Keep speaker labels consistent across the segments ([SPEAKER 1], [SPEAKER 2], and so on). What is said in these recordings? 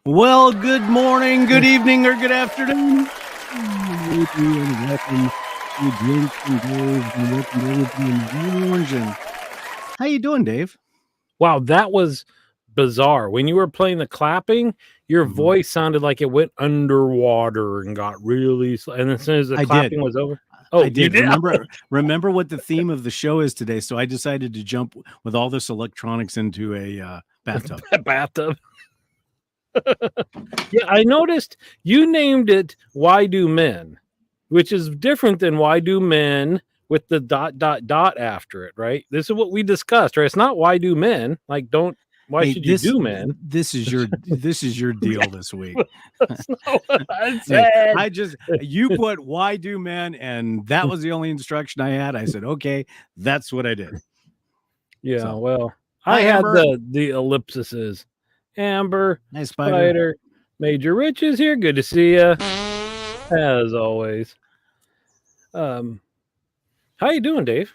[SPEAKER 1] Well, good morning, good evening, or good afternoon. Welcome to Drinks and Dave, and welcome to everybody in the lounge. And how you doing, Dave?
[SPEAKER 2] Wow, that was bizarre. When you were playing the clapping, your
[SPEAKER 1] Mhm.
[SPEAKER 2] voice sounded like it went underwater and got really and as soon as the
[SPEAKER 1] I
[SPEAKER 2] clapping
[SPEAKER 1] did.
[SPEAKER 2] was over.
[SPEAKER 1] I
[SPEAKER 2] Oh, you
[SPEAKER 1] did.
[SPEAKER 2] did?
[SPEAKER 1] Remember what the theme of the show is today. So I decided to jump with all this electronics into a bathtub.
[SPEAKER 2] Bathtub. Yeah, I noticed you named it Why Do Men, which is different than Why Do Men with the ... after it, right? This is what we discussed, right? It's not Why Do Men, like why
[SPEAKER 1] Hey,
[SPEAKER 2] should you do men?
[SPEAKER 1] this is your deal this week.
[SPEAKER 2] That's not what I
[SPEAKER 1] Hey,
[SPEAKER 2] said.
[SPEAKER 1] you put why do men, and that was the only instruction I had. I said, okay, that's what I did.
[SPEAKER 2] Yeah,
[SPEAKER 1] So,
[SPEAKER 2] well,
[SPEAKER 1] hi,
[SPEAKER 2] I had
[SPEAKER 1] Amber.
[SPEAKER 2] the ellipsises. Amber,
[SPEAKER 1] Nice spider.
[SPEAKER 2] Spider, Major Rich is here. Good to see you, as always. How you doing, Dave?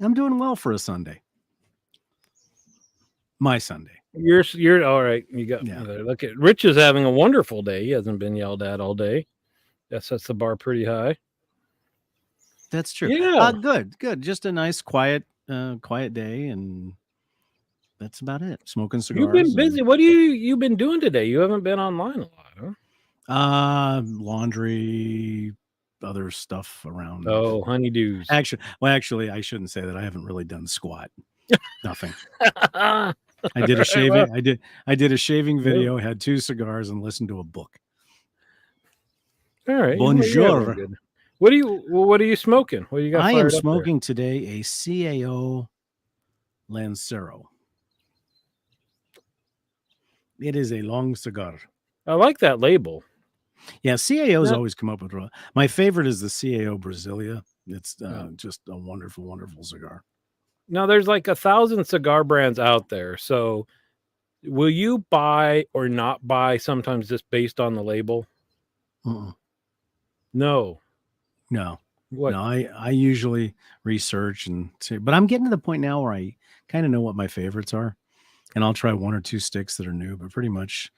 [SPEAKER 1] I'm doing well for a Sunday. My Sunday.
[SPEAKER 2] You're all right. You got
[SPEAKER 1] Yeah.
[SPEAKER 2] look at Rich is having a wonderful day. He hasn't been yelled at all day. That sets the bar pretty high.
[SPEAKER 1] That's true.
[SPEAKER 2] Yeah.
[SPEAKER 1] Good. Just a nice, quiet day, and that's about it. Smoking cigars.
[SPEAKER 2] You've been busy. What you been doing today? You haven't been online a lot, huh?
[SPEAKER 1] Laundry, other stuff around.
[SPEAKER 2] Oh, honeydews.
[SPEAKER 1] Actually, I shouldn't say that. I haven't really done squat. Nothing. I did a shaving. I did a shaving video. Had 2 cigars and listened to a book.
[SPEAKER 2] All right.
[SPEAKER 1] Bonjour.
[SPEAKER 2] What are you smoking? What do you got?
[SPEAKER 1] I am smoking today a CAO Lancero. It is a long cigar.
[SPEAKER 2] I like that label.
[SPEAKER 1] Yeah, CAO's always come up with. My favorite is the CAO Brasilia. It's just a wonderful, wonderful cigar.
[SPEAKER 2] Now, there's like 1,000 cigar brands out there. So, will you buy or not buy sometimes just based on the label? No. What?
[SPEAKER 1] No, I usually research and see, but I'm getting to the point now where I kind of know what my favorites are, and I'll try 1 or 2 sticks that are new. But pretty much,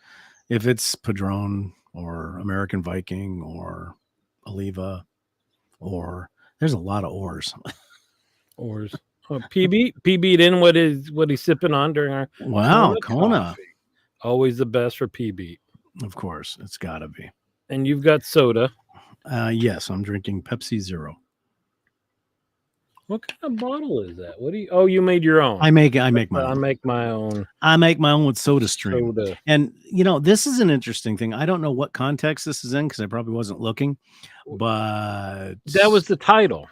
[SPEAKER 1] if it's Padron or American Viking or Oliva, or there's a lot of ors.
[SPEAKER 2] Ors. Oh, PB in what he's sipping on during our
[SPEAKER 1] Kona.
[SPEAKER 2] Always the best for PB.
[SPEAKER 1] Of course, it's got to be.
[SPEAKER 2] And you've got soda.
[SPEAKER 1] Yes, I'm drinking Pepsi Zero.
[SPEAKER 2] What kind of bottle is that? What do you? Oh, you made your own.
[SPEAKER 1] I make my own.
[SPEAKER 2] I make my own.
[SPEAKER 1] I make my own with SodaStream. And this is an interesting thing. I don't know what context this is in because I probably wasn't looking, but
[SPEAKER 2] that was the title.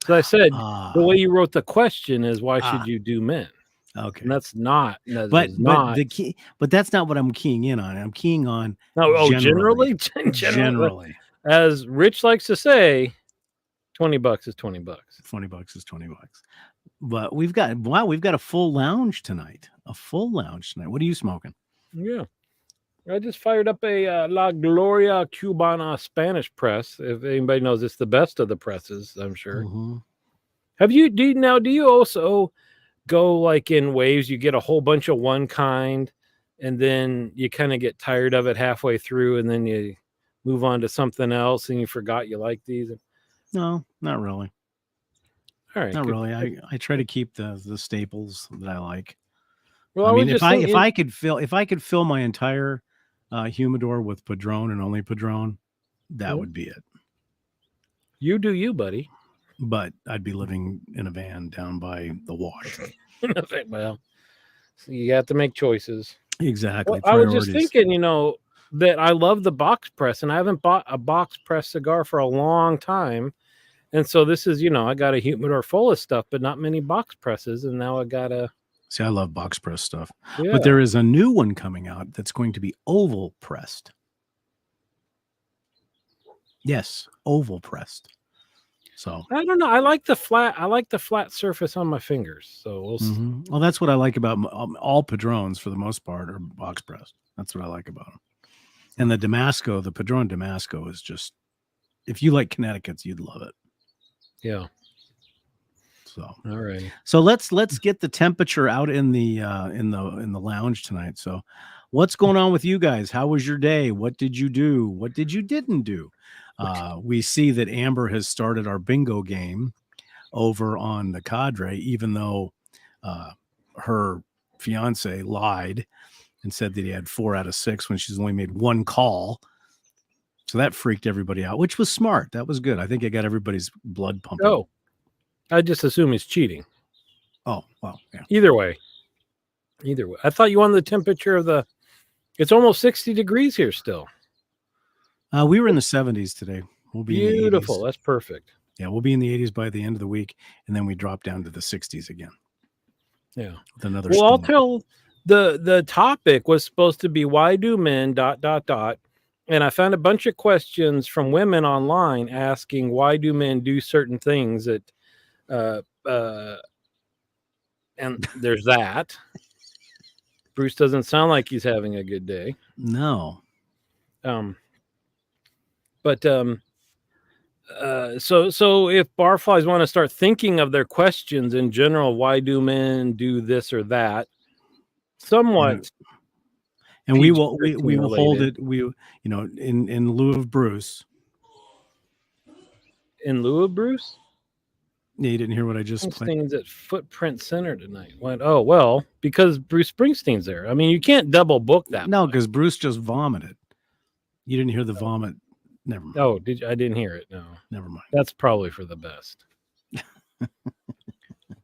[SPEAKER 2] So I said the way you wrote the question is why should you do men?
[SPEAKER 1] Okay,
[SPEAKER 2] and that's not.
[SPEAKER 1] But that's not what I'm keying in on. I'm keying on.
[SPEAKER 2] Generally. As Rich likes to say, $20 is $20.
[SPEAKER 1] $20 is $20. But we've got a full lounge tonight. What are you smoking?
[SPEAKER 2] Yeah, I just fired up a La Gloria Cubana Spanish press. If anybody knows, it's the best of the presses, I'm sure.
[SPEAKER 1] Mm-hmm.
[SPEAKER 2] Do you also go like in waves? You get a whole bunch of one kind, and then you kind of get tired of it halfway through, and then you move on to something else, and you forgot you like these?
[SPEAKER 1] No, not really.
[SPEAKER 2] All right,
[SPEAKER 1] not really. I try to keep the staples that I like.
[SPEAKER 2] Well,
[SPEAKER 1] I mean, if I could fill my entire humidor with Padron and only Padron, that would be it.
[SPEAKER 2] You do you, buddy.
[SPEAKER 1] But I'd be living in a van down by the wash.
[SPEAKER 2] Well, so you have to make choices.
[SPEAKER 1] Exactly.
[SPEAKER 2] Well, I was just thinking, that I love the box press, and I haven't bought a box press cigar for a long time. And so this is, I got a humidor full of stuff, but not many box presses. And now I got a...
[SPEAKER 1] See, I love box press stuff.
[SPEAKER 2] Yeah.
[SPEAKER 1] But there is a new one coming out that's going to be oval pressed. Yes, oval pressed. So
[SPEAKER 2] I don't know. I like the flat surface on my fingers. So we'll see.
[SPEAKER 1] Well, that's what I like about all Padrones for the most part are box pressed. That's what I like about them. And the Padron Damasco is just, if you like Connecticut's, you'd love it.
[SPEAKER 2] Yeah.
[SPEAKER 1] So
[SPEAKER 2] all right.
[SPEAKER 1] So let's get the temperature out in the lounge tonight. So What's going on with you guys? How was your day? What did you do? What did you didn't do? We see that Amber has started our bingo game over on the Cadre, even though her fiance lied and said that he had 4 out of 6 when she's only made 1 call. So that freaked everybody out, which was smart. That was good. I think it got everybody's blood pumping.
[SPEAKER 2] Oh, I just assume he's cheating.
[SPEAKER 1] Oh, well, yeah.
[SPEAKER 2] Either way. I thought you wanted the temperature of the. It's almost 60 degrees here still.
[SPEAKER 1] We were in the 70s today. We'll be
[SPEAKER 2] Beautiful.
[SPEAKER 1] in the 80s.
[SPEAKER 2] That's perfect.
[SPEAKER 1] Yeah, we'll be in the 80s by the end of the week, and then we drop down to the 60s again.
[SPEAKER 2] Yeah.
[SPEAKER 1] With another.
[SPEAKER 2] Well, I'll
[SPEAKER 1] storm.
[SPEAKER 2] tell the topic was supposed to be why do men ... And I found a bunch of questions from women online asking why do men do certain things that and there's that. Bruce doesn't sound like he's having a good day.
[SPEAKER 1] No.
[SPEAKER 2] So if barflies want to start thinking of their questions in general, why do men do this or that? Somewhat.
[SPEAKER 1] And we will
[SPEAKER 2] PG-13
[SPEAKER 1] hold
[SPEAKER 2] related.
[SPEAKER 1] it. In lieu of Bruce.
[SPEAKER 2] In lieu of Bruce?
[SPEAKER 1] Yeah, you didn't hear what I just played.
[SPEAKER 2] Springsteen's at Footprint Center tonight. Went, oh, well, because Bruce Springsteen's there. I mean, you can't double book that.
[SPEAKER 1] No, because Bruce just vomited. You didn't hear the vomit. Never mind.
[SPEAKER 2] Oh, I didn't hear it. No.
[SPEAKER 1] Never mind.
[SPEAKER 2] That's probably for the best.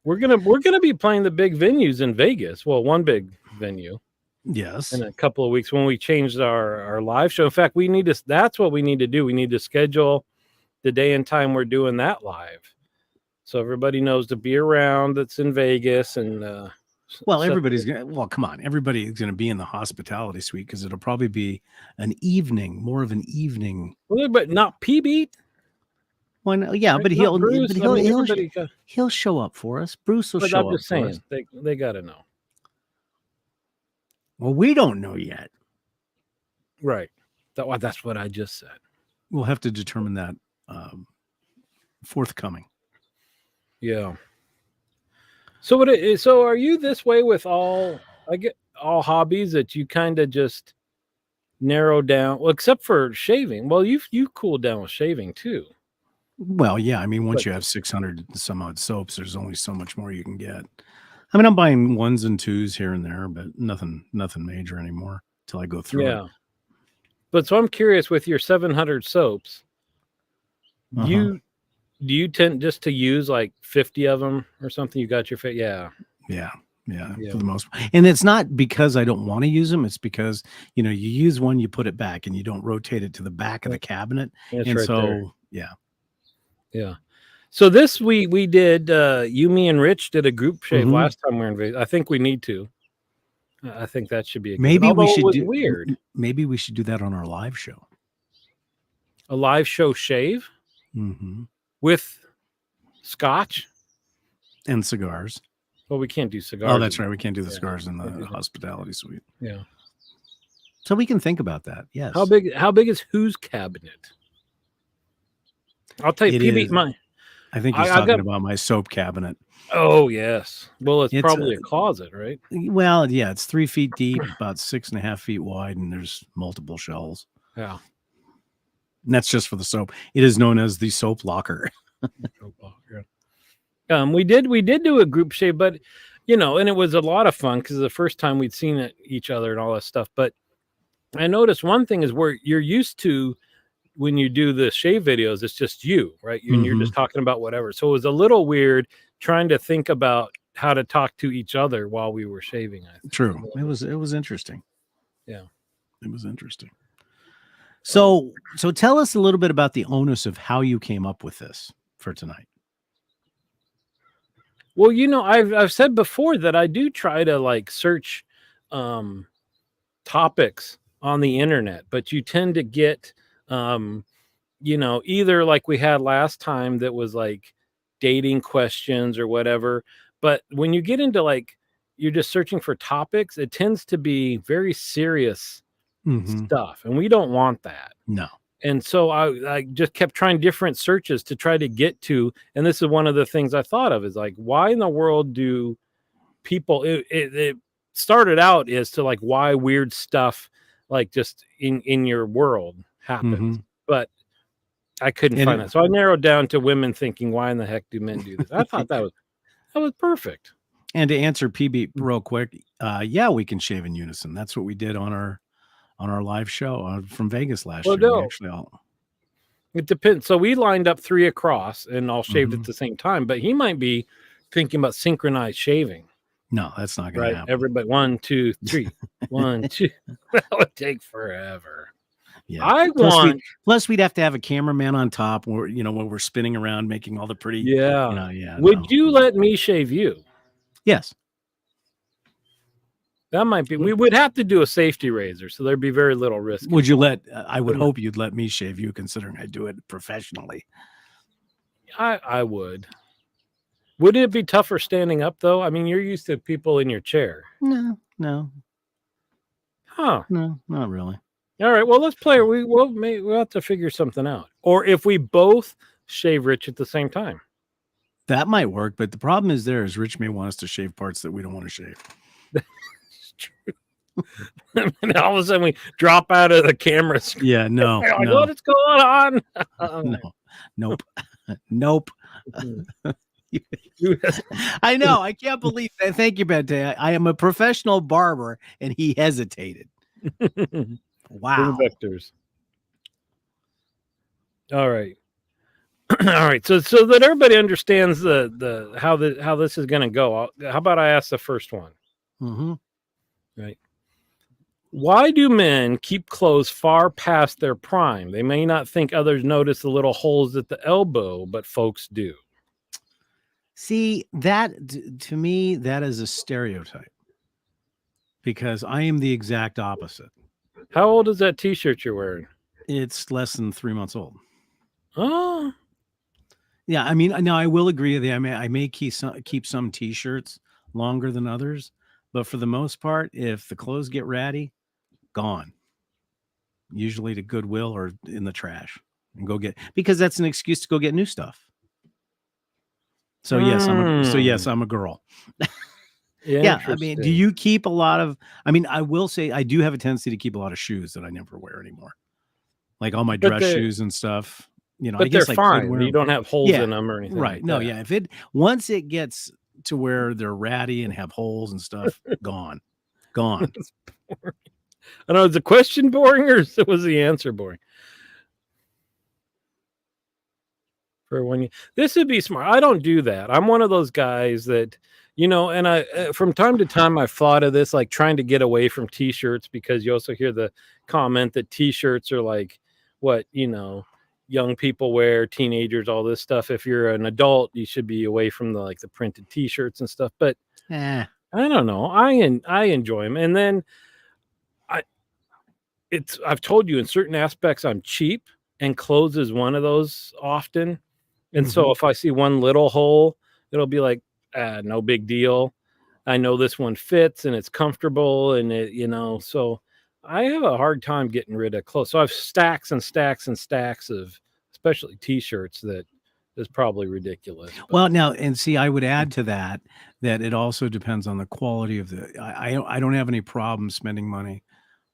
[SPEAKER 2] We're gonna be playing the big venues in Vegas. Well, one big venue.
[SPEAKER 1] Yes.
[SPEAKER 2] In a couple of weeks when we changed our live show. In fact, that's what we need to do. We need to schedule the day and time we're doing that live. So everybody knows to be around that's in Vegas. And
[SPEAKER 1] well, come on. Everybody's going to be in the hospitality suite because it'll probably be more of an evening.
[SPEAKER 2] But not P-Beat.
[SPEAKER 1] Well, no, yeah, but he'll show up for us. Bruce will show up.
[SPEAKER 2] I'm just saying, they got to know.
[SPEAKER 1] Well, we don't know yet.
[SPEAKER 2] Right. That's what I just said.
[SPEAKER 1] We'll have to determine that forthcoming.
[SPEAKER 2] Yeah. So are you this way with all hobbies that you kind of just narrow down? Well, except for shaving. Well, you cooled down with shaving too.
[SPEAKER 1] Well, yeah. I mean, once you have 600 and some odd soaps, there's only so much more you can get. I mean, I'm buying 1s and 2s here and there, but nothing major anymore till I go through it.
[SPEAKER 2] But so I'm curious with your 700 soaps, do you tend just to use like 50 of them or something? You got your fit? Yeah,
[SPEAKER 1] for the most part. And it's not because I don't want to use them. It's because, you use one, you put it back and you don't rotate it to the back of the cabinet.
[SPEAKER 2] That's
[SPEAKER 1] and
[SPEAKER 2] right
[SPEAKER 1] so,
[SPEAKER 2] there.
[SPEAKER 1] Yeah.
[SPEAKER 2] So this we did, you, me, and Rich did a group shave last time we were in Vegas. I think we need to. I think that should be
[SPEAKER 1] maybe we should do
[SPEAKER 2] weird.
[SPEAKER 1] Maybe we should do that on our live show.
[SPEAKER 2] A live show shave with scotch
[SPEAKER 1] and cigars.
[SPEAKER 2] Well, we can't do cigars.
[SPEAKER 1] Oh, that's right. We can't do the cigars in the hospitality suite.
[SPEAKER 2] Yeah.
[SPEAKER 1] So we can think about that. Yes.
[SPEAKER 2] How big is whose cabinet? I'll tell you, PB,
[SPEAKER 1] I think he's talking about my soap cabinet.
[SPEAKER 2] Oh, yes. Well, it's probably a closet, right?
[SPEAKER 1] Well, yeah, it's 3 feet deep, about 6.5 feet wide, and there's multiple shelves.
[SPEAKER 2] Yeah.
[SPEAKER 1] And that's just for the soap. It is known as the soap locker.
[SPEAKER 2] We did do a group shave, but and it was a lot of fun because the first time we'd seen each other and all that stuff. But I noticed one thing is where you're used to when you do the shave videos, it's just you, right? You're just talking about whatever. So it was a little weird trying to think about how to talk to each other while we were shaving. I think.
[SPEAKER 1] True. It was interesting.
[SPEAKER 2] Yeah.
[SPEAKER 1] It was interesting. So tell us a little bit about the onus of how you came up with this for tonight.
[SPEAKER 2] Well, I've said before that I do try to search topics on the internet, but you tend to get either like we had last time that was like dating questions or whatever. But when you get into you're just searching for topics, it tends to be very serious stuff. And we don't want that. No. And so I just kept trying different searches to try to get to, and this is one of the things I thought of is why in the world do people, started out as to like why weird stuff like just in your world happens, but I couldn't
[SPEAKER 1] And
[SPEAKER 2] find
[SPEAKER 1] it-
[SPEAKER 2] that. So I narrowed down to women thinking, why in the heck do men do this? I thought that was perfect.
[SPEAKER 1] And to answer PB real quick, yeah, we can shave in unison. That's what we did on our live show from Vegas last
[SPEAKER 2] Well,
[SPEAKER 1] year. We
[SPEAKER 2] no,
[SPEAKER 1] actually all
[SPEAKER 2] it depends. So we lined up 3 across and all shaved at
[SPEAKER 1] Mhm.
[SPEAKER 2] the same time, but he might be thinking about synchronized shaving,
[SPEAKER 1] No, that's not going
[SPEAKER 2] right?
[SPEAKER 1] to happen.
[SPEAKER 2] Everybody, 1, 2, 3, 1, 2. That would take forever.
[SPEAKER 1] Yeah.
[SPEAKER 2] I
[SPEAKER 1] Plus,
[SPEAKER 2] want,
[SPEAKER 1] we'd have to have a cameraman on top, where when we're spinning around, making all the pretty.
[SPEAKER 2] yeah.
[SPEAKER 1] Yeah.
[SPEAKER 2] Would
[SPEAKER 1] No.
[SPEAKER 2] you let me shave you?
[SPEAKER 1] Yes.
[SPEAKER 2] That might be. We would have to do a safety razor, so there'd be very little risk.
[SPEAKER 1] Would you let? I would
[SPEAKER 2] Wouldn't-
[SPEAKER 1] hope you'd let me shave you, considering I do it professionally.
[SPEAKER 2] I would. Would it be tougher standing up though? I mean, you're used to people in your chair.
[SPEAKER 1] No,
[SPEAKER 2] Huh.
[SPEAKER 1] not really.
[SPEAKER 2] All right. Well, let's play. We'll have to figure something out. Or if we both shave Rich at the same time.
[SPEAKER 1] That might work, but the problem is Rich may want us to shave parts that we don't want to shave.
[SPEAKER 2] It's true. And all of a sudden we drop out of the camera screen.
[SPEAKER 1] Yeah, no,
[SPEAKER 2] Like,
[SPEAKER 1] no,
[SPEAKER 2] what is going on?
[SPEAKER 1] no, nope, nope.
[SPEAKER 2] You-
[SPEAKER 1] I know. I can't believe that. Thank you, Bente. I am a professional barber, and he hesitated. Wow.
[SPEAKER 2] Vectors. All right. All right. So that everybody understands the how this is going to go. How about I ask the first one?
[SPEAKER 1] Mm-hmm.
[SPEAKER 2] Right. Why do men keep clothes far past their prime? They may not think others notice the little holes at the elbow, but folks do.
[SPEAKER 1] See, that to me, that is a stereotype, because I am the exact opposite.
[SPEAKER 2] How old is that T-shirt you're wearing?
[SPEAKER 1] It's less than 3 months old.
[SPEAKER 2] Oh,
[SPEAKER 1] Yeah, I mean, now I will agree that I may keep some T-shirts longer than others, but for the most part, if the clothes get ratty, gone. Usually to Goodwill or in the trash, and because that's an excuse to go get new stuff. So yes, I'm a girl. Yeah, I mean, do you keep a lot of? I mean, I will say I do have a tendency to keep a lot of shoes that I never wear anymore, like all my dress shoes and stuff.
[SPEAKER 2] But
[SPEAKER 1] I guess
[SPEAKER 2] they're
[SPEAKER 1] I could
[SPEAKER 2] fine.
[SPEAKER 1] wear
[SPEAKER 2] You
[SPEAKER 1] them.
[SPEAKER 2] don't have holes
[SPEAKER 1] Yeah,
[SPEAKER 2] in them or anything.
[SPEAKER 1] Right?
[SPEAKER 2] Like
[SPEAKER 1] No,
[SPEAKER 2] that.
[SPEAKER 1] yeah. Once it gets to where they're ratty and have holes and stuff, gone.
[SPEAKER 2] I don't know. Is the question boring or was the answer boring? For when this would be smart. I don't do that. I'm one of those guys that, and I from time to time I've thought of this, like trying to get away from T-shirts, because you also hear the comment that T-shirts are like what young people wear, teenagers, all this stuff. If you're an adult, you should be away from the printed T-shirts and stuff. But I don't know. I enjoy them, and then I've told you in certain aspects I'm cheap, and clothes is one of those often. And so if I see one little hole, it'll be like, no big deal. I know this one fits and it's comfortable, and so I have a hard time getting rid of clothes. So I have stacks and stacks and stacks of especially T-shirts that is probably ridiculous.
[SPEAKER 1] Well, now, and see, I would add to that it also depends on the quality of I don't have any problem spending money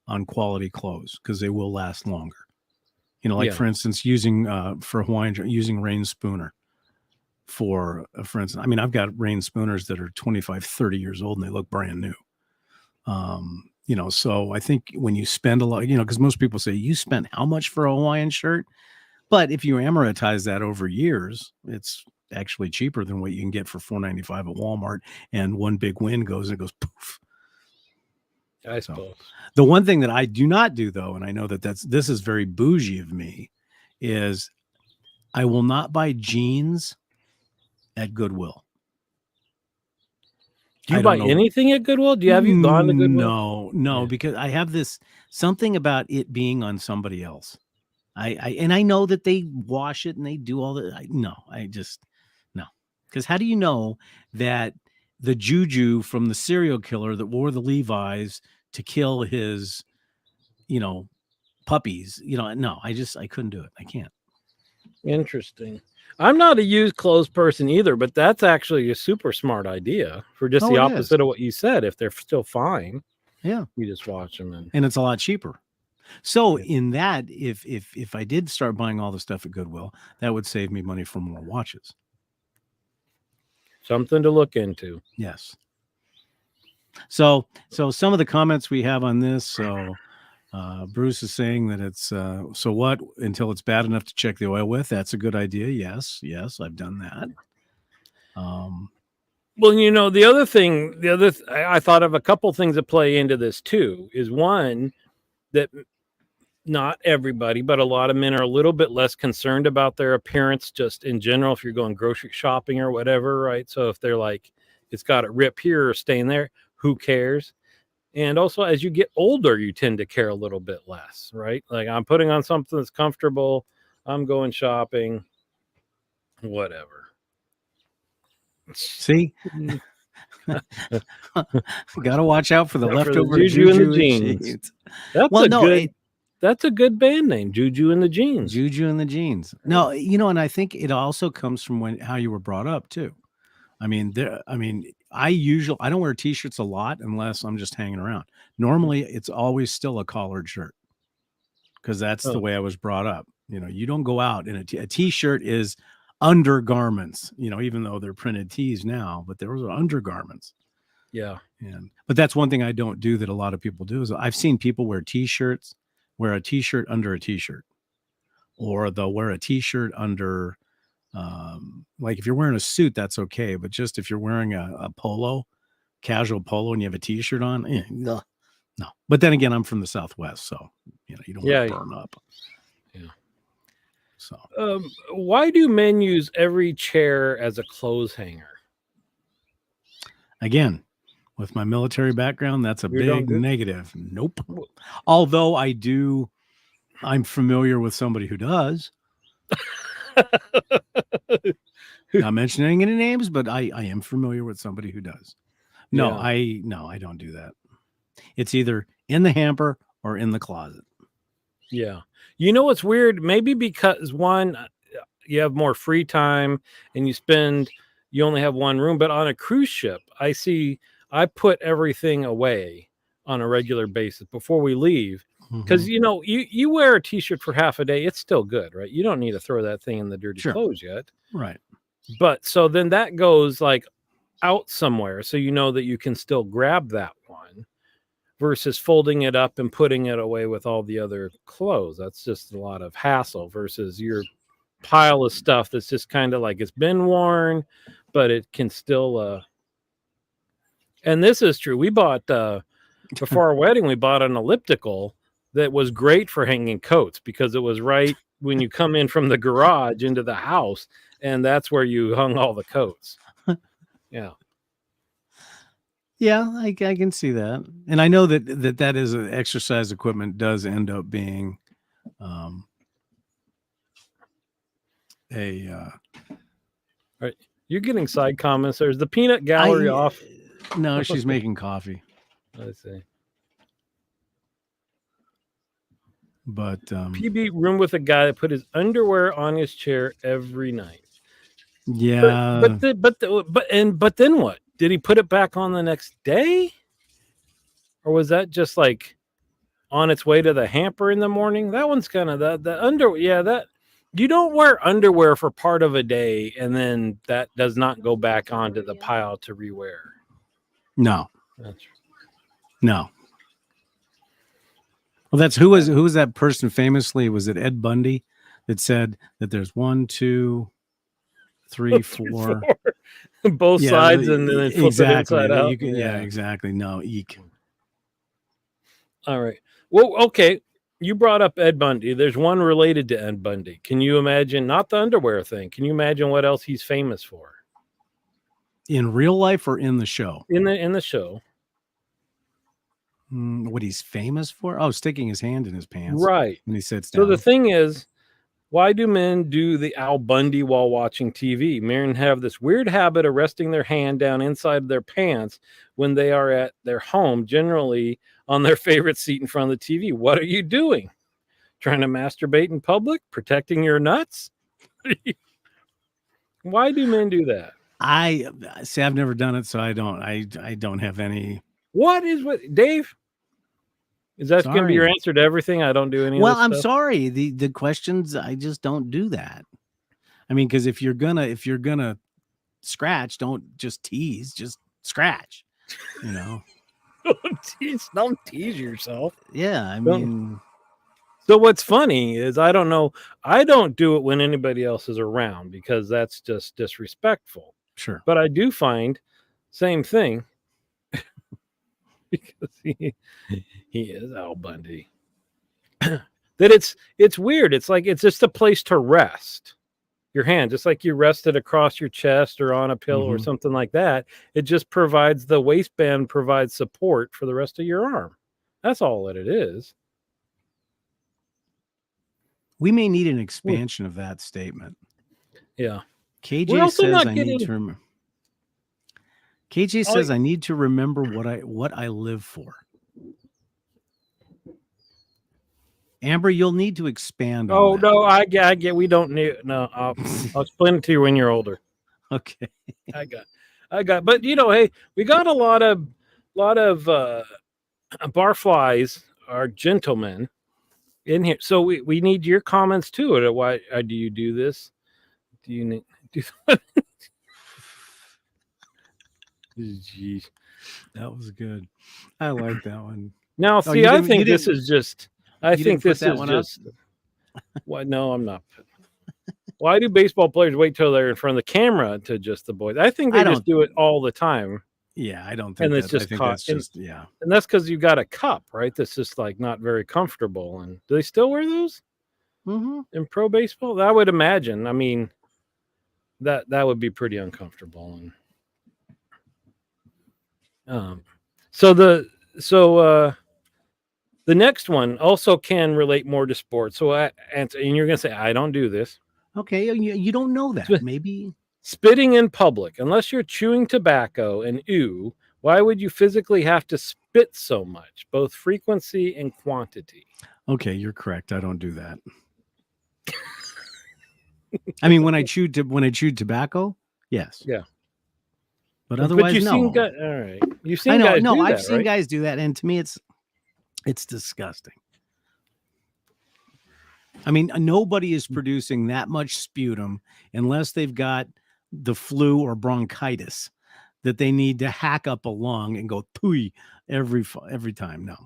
[SPEAKER 1] on quality clothes, because they will last longer. For instance, using for Hawaiian, using Rain Spooner for instance. I mean, I've got Rain Spooners that are 25, 30 years old and they look brand new. So I think when you spend a lot, because most people say, you spent how much for a Hawaiian shirt? But if you amortize that over years, it's actually cheaper than what you can get for $4.95 at Walmart. And one big wind goes and it goes poof.
[SPEAKER 2] I suppose.
[SPEAKER 1] The one thing that I do not do, though, and I know that this is very bougie of me, is I will not buy jeans at Goodwill.
[SPEAKER 2] Do you buy anything at Goodwill? Have you gone to Goodwill?
[SPEAKER 1] No, because I have this something about it being on somebody else. I know that they wash it and they do all that. No. Because how do you know that the juju from the serial killer that wore the Levi's to kill his, puppies? No, I couldn't do it. I can't.
[SPEAKER 2] Interesting. I'm not a used clothes person either, but that's actually a super smart idea for just
[SPEAKER 1] Oh,
[SPEAKER 2] the
[SPEAKER 1] it is.
[SPEAKER 2] opposite of what you said. If they're still fine,
[SPEAKER 1] Yeah.
[SPEAKER 2] you just watch them and
[SPEAKER 1] And it's a lot cheaper. So
[SPEAKER 2] Yeah.
[SPEAKER 1] in that, if I did start buying all the stuff at Goodwill, that would save me money for more watches.
[SPEAKER 2] something to look into.
[SPEAKER 1] Yes. So some of the comments we have on this. So Bruce is saying that it's so what until it's bad enough to check the oil with. That's a good idea. Yes, I've done that.
[SPEAKER 2] Well, you know, the other thing, I thought of a couple things that play into this too. Is one that not everybody, but a lot of men are a little bit less concerned about their appearance, just in general. If you're going grocery shopping or whatever, right? So if they're like, it's got to rip here or stain there, who cares? And also, as you get older, you tend to care a little bit less, right? Like, I'm putting on something that's comfortable. I'm going shopping, whatever.
[SPEAKER 1] See, got to watch out for the leftover
[SPEAKER 2] Juju in the jeans. That's a good band name, Juju in the Jeans.
[SPEAKER 1] Juju in the Jeans. No, you know, and I think it also comes from how you were brought up too. I mean, I don't wear t-shirts a lot unless I'm just hanging around. Normally, it's always still a collared shirt because that's the way I was brought up. You know, you don't go out in a t-shirt is undergarments, you know, even though they're printed tees now, but there was undergarments.
[SPEAKER 2] Yeah.
[SPEAKER 1] But that's one thing I don't do that a lot of people do is I've seen people wear t-shirts, wear a t-shirt under a t-shirt, or they'll wear a t-shirt under, like if you're wearing a suit, that's okay. But just if you're wearing a polo, casual polo, and you have a t-shirt on, no. But then again, I'm from the Southwest, so you know, you don't want to burn up.
[SPEAKER 2] Yeah.
[SPEAKER 1] So,
[SPEAKER 2] why do men use every chair as a clothes hanger?
[SPEAKER 1] Again, with my military background, that's a big negative. Nope. Although I'm familiar with somebody who does. Not mentioning any names, but I am familiar with somebody who does. No, I don't do that. It's either in the hamper or in the closet.
[SPEAKER 2] Yeah. You know what's weird? Maybe because one, you have more free time and you only have one room, but on a cruise ship, I put everything away on a regular basis before we leave. Because, you know, you wear a t-shirt for half a day, it's still good, right? You don't need to throw that thing in the dirty clothes yet.
[SPEAKER 1] Right.
[SPEAKER 2] But so then that goes like out somewhere. So you know that you can still grab that one versus folding it up and putting it away with all the other clothes. That's just a lot of hassle versus your pile of stuff that's just kind of like it's been worn, but it can still and this is true. We bought before our wedding, we bought an elliptical that was great for hanging coats because it was right when you come in from the garage into the house, and that's where you hung all the coats. Yeah.
[SPEAKER 1] Yeah, I can see that. And I know that is an exercise equipment does end up being
[SPEAKER 2] Right. You're getting side comments. There's the peanut gallery off.
[SPEAKER 1] No, she's making coffee.
[SPEAKER 2] I see.
[SPEAKER 1] But
[SPEAKER 2] PB room with a guy that put his underwear on his chair every night.
[SPEAKER 1] Yeah.
[SPEAKER 2] But then what? Did he put it back on the next day? Or was that just like on its way to the hamper in the morning? That one's kind of the underwear. Yeah, that you don't wear underwear for part of a day and then that does not go back onto the pile to rewear.
[SPEAKER 1] No.
[SPEAKER 2] That's
[SPEAKER 1] no. Well, that's who was that person famously? Was it Ed Bundy that said that there's 1, 2, 3, 4
[SPEAKER 2] both sides and then flip it inside out.
[SPEAKER 1] Yeah, exactly. No, eek.
[SPEAKER 2] All right. Well, okay. You brought up Ed Bundy. There's one related to Ed Bundy. Can you imagine, not the underwear thing, can you imagine what else he's famous for?
[SPEAKER 1] In real life or in the show?
[SPEAKER 2] In the show.
[SPEAKER 1] What he's famous for? Oh, sticking his hand in his pants.
[SPEAKER 2] Right.
[SPEAKER 1] When he sits down.
[SPEAKER 2] So the thing is, why do men do the Al Bundy while watching TV? Men have this weird habit of resting their hand down inside their pants when they are at their home, generally on their favorite seat in front of the TV. What are you doing? Trying to masturbate in public? Protecting your nuts? Why do men do that?
[SPEAKER 1] I see. I've never done it, so I don't. I don't have any.
[SPEAKER 2] What Dave? Is that going to be your
[SPEAKER 1] Sorry.
[SPEAKER 2] answer to everything? I don't do any
[SPEAKER 1] Well,
[SPEAKER 2] of this
[SPEAKER 1] I'm
[SPEAKER 2] stuff?
[SPEAKER 1] sorry. The questions, I just don't do that. I mean, because if you're gonna scratch, don't just tease, just scratch. You know.
[SPEAKER 2] Don't tease yourself.
[SPEAKER 1] Yeah. I
[SPEAKER 2] Don't-
[SPEAKER 1] mean,
[SPEAKER 2] So what's funny is I don't know. I don't do it when anybody else is around because that's just disrespectful.
[SPEAKER 1] sure.
[SPEAKER 2] But I do find same thing because he is Al Bundy. That it's weird. It's like it's just a place to rest your hand, just like you rest it across your chest or on a pillow or
[SPEAKER 1] Mhm.
[SPEAKER 2] something like that. It just provides the waistband provides support for the rest of your arm. That's all that it is.
[SPEAKER 1] We may need an expansion of that statement.
[SPEAKER 2] Yeah.
[SPEAKER 1] KJ
[SPEAKER 2] We're also
[SPEAKER 1] says
[SPEAKER 2] not
[SPEAKER 1] I
[SPEAKER 2] getting-
[SPEAKER 1] need to remember. KJ says I need to remember what I live for. Amber, you'll need to expand on
[SPEAKER 2] Oh
[SPEAKER 1] that.
[SPEAKER 2] no, I get. We don't need. No, I'll explain it to you when you're older.
[SPEAKER 1] Okay.
[SPEAKER 2] I got. But hey, we got a lot of barflies are gentlemen in here, so we need your comments too. Why do you do this? Do you need? Jeez.
[SPEAKER 1] That was good. I like that one.
[SPEAKER 2] Now,
[SPEAKER 1] Oh,
[SPEAKER 2] see,
[SPEAKER 1] you
[SPEAKER 2] I
[SPEAKER 1] didn't-
[SPEAKER 2] think
[SPEAKER 1] you
[SPEAKER 2] this
[SPEAKER 1] didn't-
[SPEAKER 2] is just. I
[SPEAKER 1] you
[SPEAKER 2] think
[SPEAKER 1] didn't put
[SPEAKER 2] this
[SPEAKER 1] that
[SPEAKER 2] is
[SPEAKER 1] one up?
[SPEAKER 2] just. What? No, I'm not. Why do baseball players wait till they're in front of the camera to adjust the boys? I think they
[SPEAKER 1] I
[SPEAKER 2] just do it all the time,
[SPEAKER 1] Yeah, I don't think
[SPEAKER 2] And it's
[SPEAKER 1] that, I
[SPEAKER 2] just
[SPEAKER 1] think
[SPEAKER 2] caught
[SPEAKER 1] that's
[SPEAKER 2] in-
[SPEAKER 1] just yeah.
[SPEAKER 2] and that's because you got a cup, right? That's just like not very comfortable. And do they still wear those
[SPEAKER 1] Mm-hmm.
[SPEAKER 2] in pro baseball? I would imagine. I mean, that would be pretty uncomfortable. And the next one also can relate more to sports. So and you're gonna say I don't do this.
[SPEAKER 1] Okay, you don't know that.
[SPEAKER 2] Sp-
[SPEAKER 1] Maybe
[SPEAKER 2] Spitting in public, unless you're chewing tobacco and ew, why would you physically have to spit so much, both frequency and quantity?
[SPEAKER 1] okay, you're correct. I don't do that. I mean, when I chewed tobacco, yes.
[SPEAKER 2] Yeah.
[SPEAKER 1] But otherwise,
[SPEAKER 2] you've
[SPEAKER 1] no.
[SPEAKER 2] seen all right. You've seen
[SPEAKER 1] I know.
[SPEAKER 2] guys
[SPEAKER 1] No,
[SPEAKER 2] do
[SPEAKER 1] I've
[SPEAKER 2] that,
[SPEAKER 1] seen
[SPEAKER 2] right?
[SPEAKER 1] guys do that, and to me, it's disgusting. I mean, nobody is producing that much sputum unless they've got the flu or bronchitis that they need to hack up a lung and go pooey every time. No.